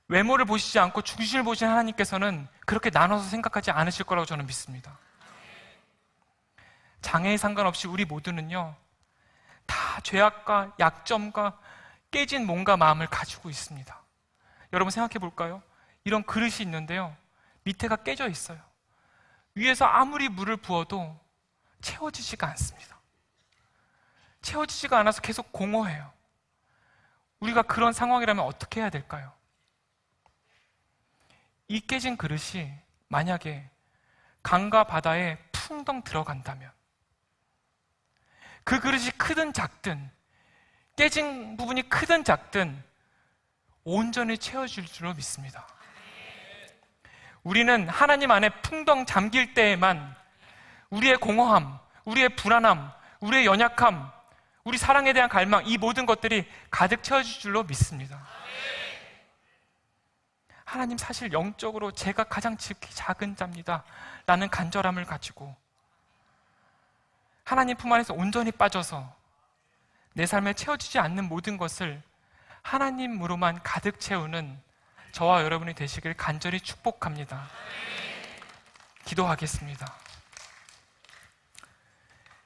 외모를 보시지 않고 중심을 보신 하나님께서는 그렇게 나눠서 생각하지 않으실 거라고 저는 믿습니다. 장애에 상관없이 우리 모두는요, 다 죄악과 약점과 깨진 몸과 마음을 가지고 있습니다. 여러분 생각해 볼까요? 이런 그릇이 있는데요, 밑에가 깨져 있어요. 위에서 아무리 물을 부어도 채워지지가 않습니다. 채워지지가 않아서 계속 공허해요. 우리가 그런 상황이라면 어떻게 해야 될까요? 이 깨진 그릇이 만약에 강과 바다에 풍덩 들어간다면, 그 그릇이 크든 작든, 깨진 부분이 크든 작든 온전히 채워질 줄로 믿습니다. 우리는 하나님 안에 풍덩 잠길 때에만 우리의 공허함, 우리의 불안함, 우리의 연약함, 우리 사랑에 대한 갈망, 이 모든 것들이 가득 채워질 줄로 믿습니다. 하나님, 사실 영적으로 제가 가장 작은 자입니다 라는 간절함을 가지고 하나님 품 안에서 온전히 빠져서 내 삶에 채워지지 않는 모든 것을 하나님으로만 가득 채우는 저와 여러분이 되시길 간절히 축복합니다. 기도하겠습니다.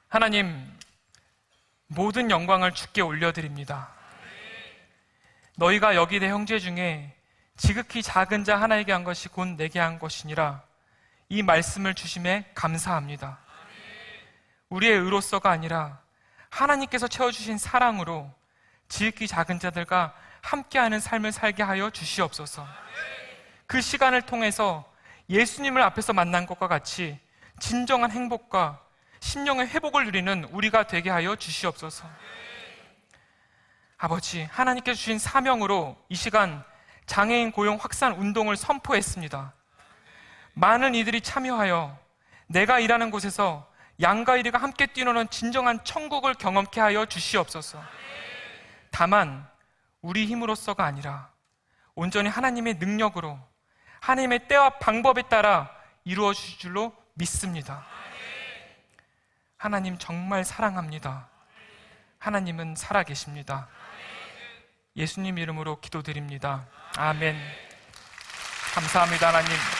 하나님, 모든 영광을 주께 올려드립니다. 너희가 여기 내 형제 중에 지극히 작은 자 하나에게 한 것이 곧 내게 한 것이니라, 이 말씀을 주심에 감사합니다. 우리의 의로서가 아니라 하나님께서 채워주신 사랑으로 지극히 작은 자들과 함께하는 삶을 살게 하여 주시옵소서. 그 시간을 통해서 예수님을 앞에서 만난 것과 같이 진정한 행복과 심령의 회복을 누리는 우리가 되게 하여 주시옵소서. 아버지, 하나님께서 주신 사명으로 이 시간 장애인 고용 확산 운동을 선포했습니다. 많은 이들이 참여하여 내가 일하는 곳에서 양과 이리가 함께 뛰노는 진정한 천국을 경험케 하여 주시옵소서. 다만 우리 힘으로서가 아니라 온전히 하나님의 능력으로 하나님의 때와 방법에 따라 이루어 주실 줄로 믿습니다. 하나님 정말 사랑합니다. 하나님은 살아계십니다. 예수님 이름으로 기도드립니다. 아멘. 감사합니다, 하나님.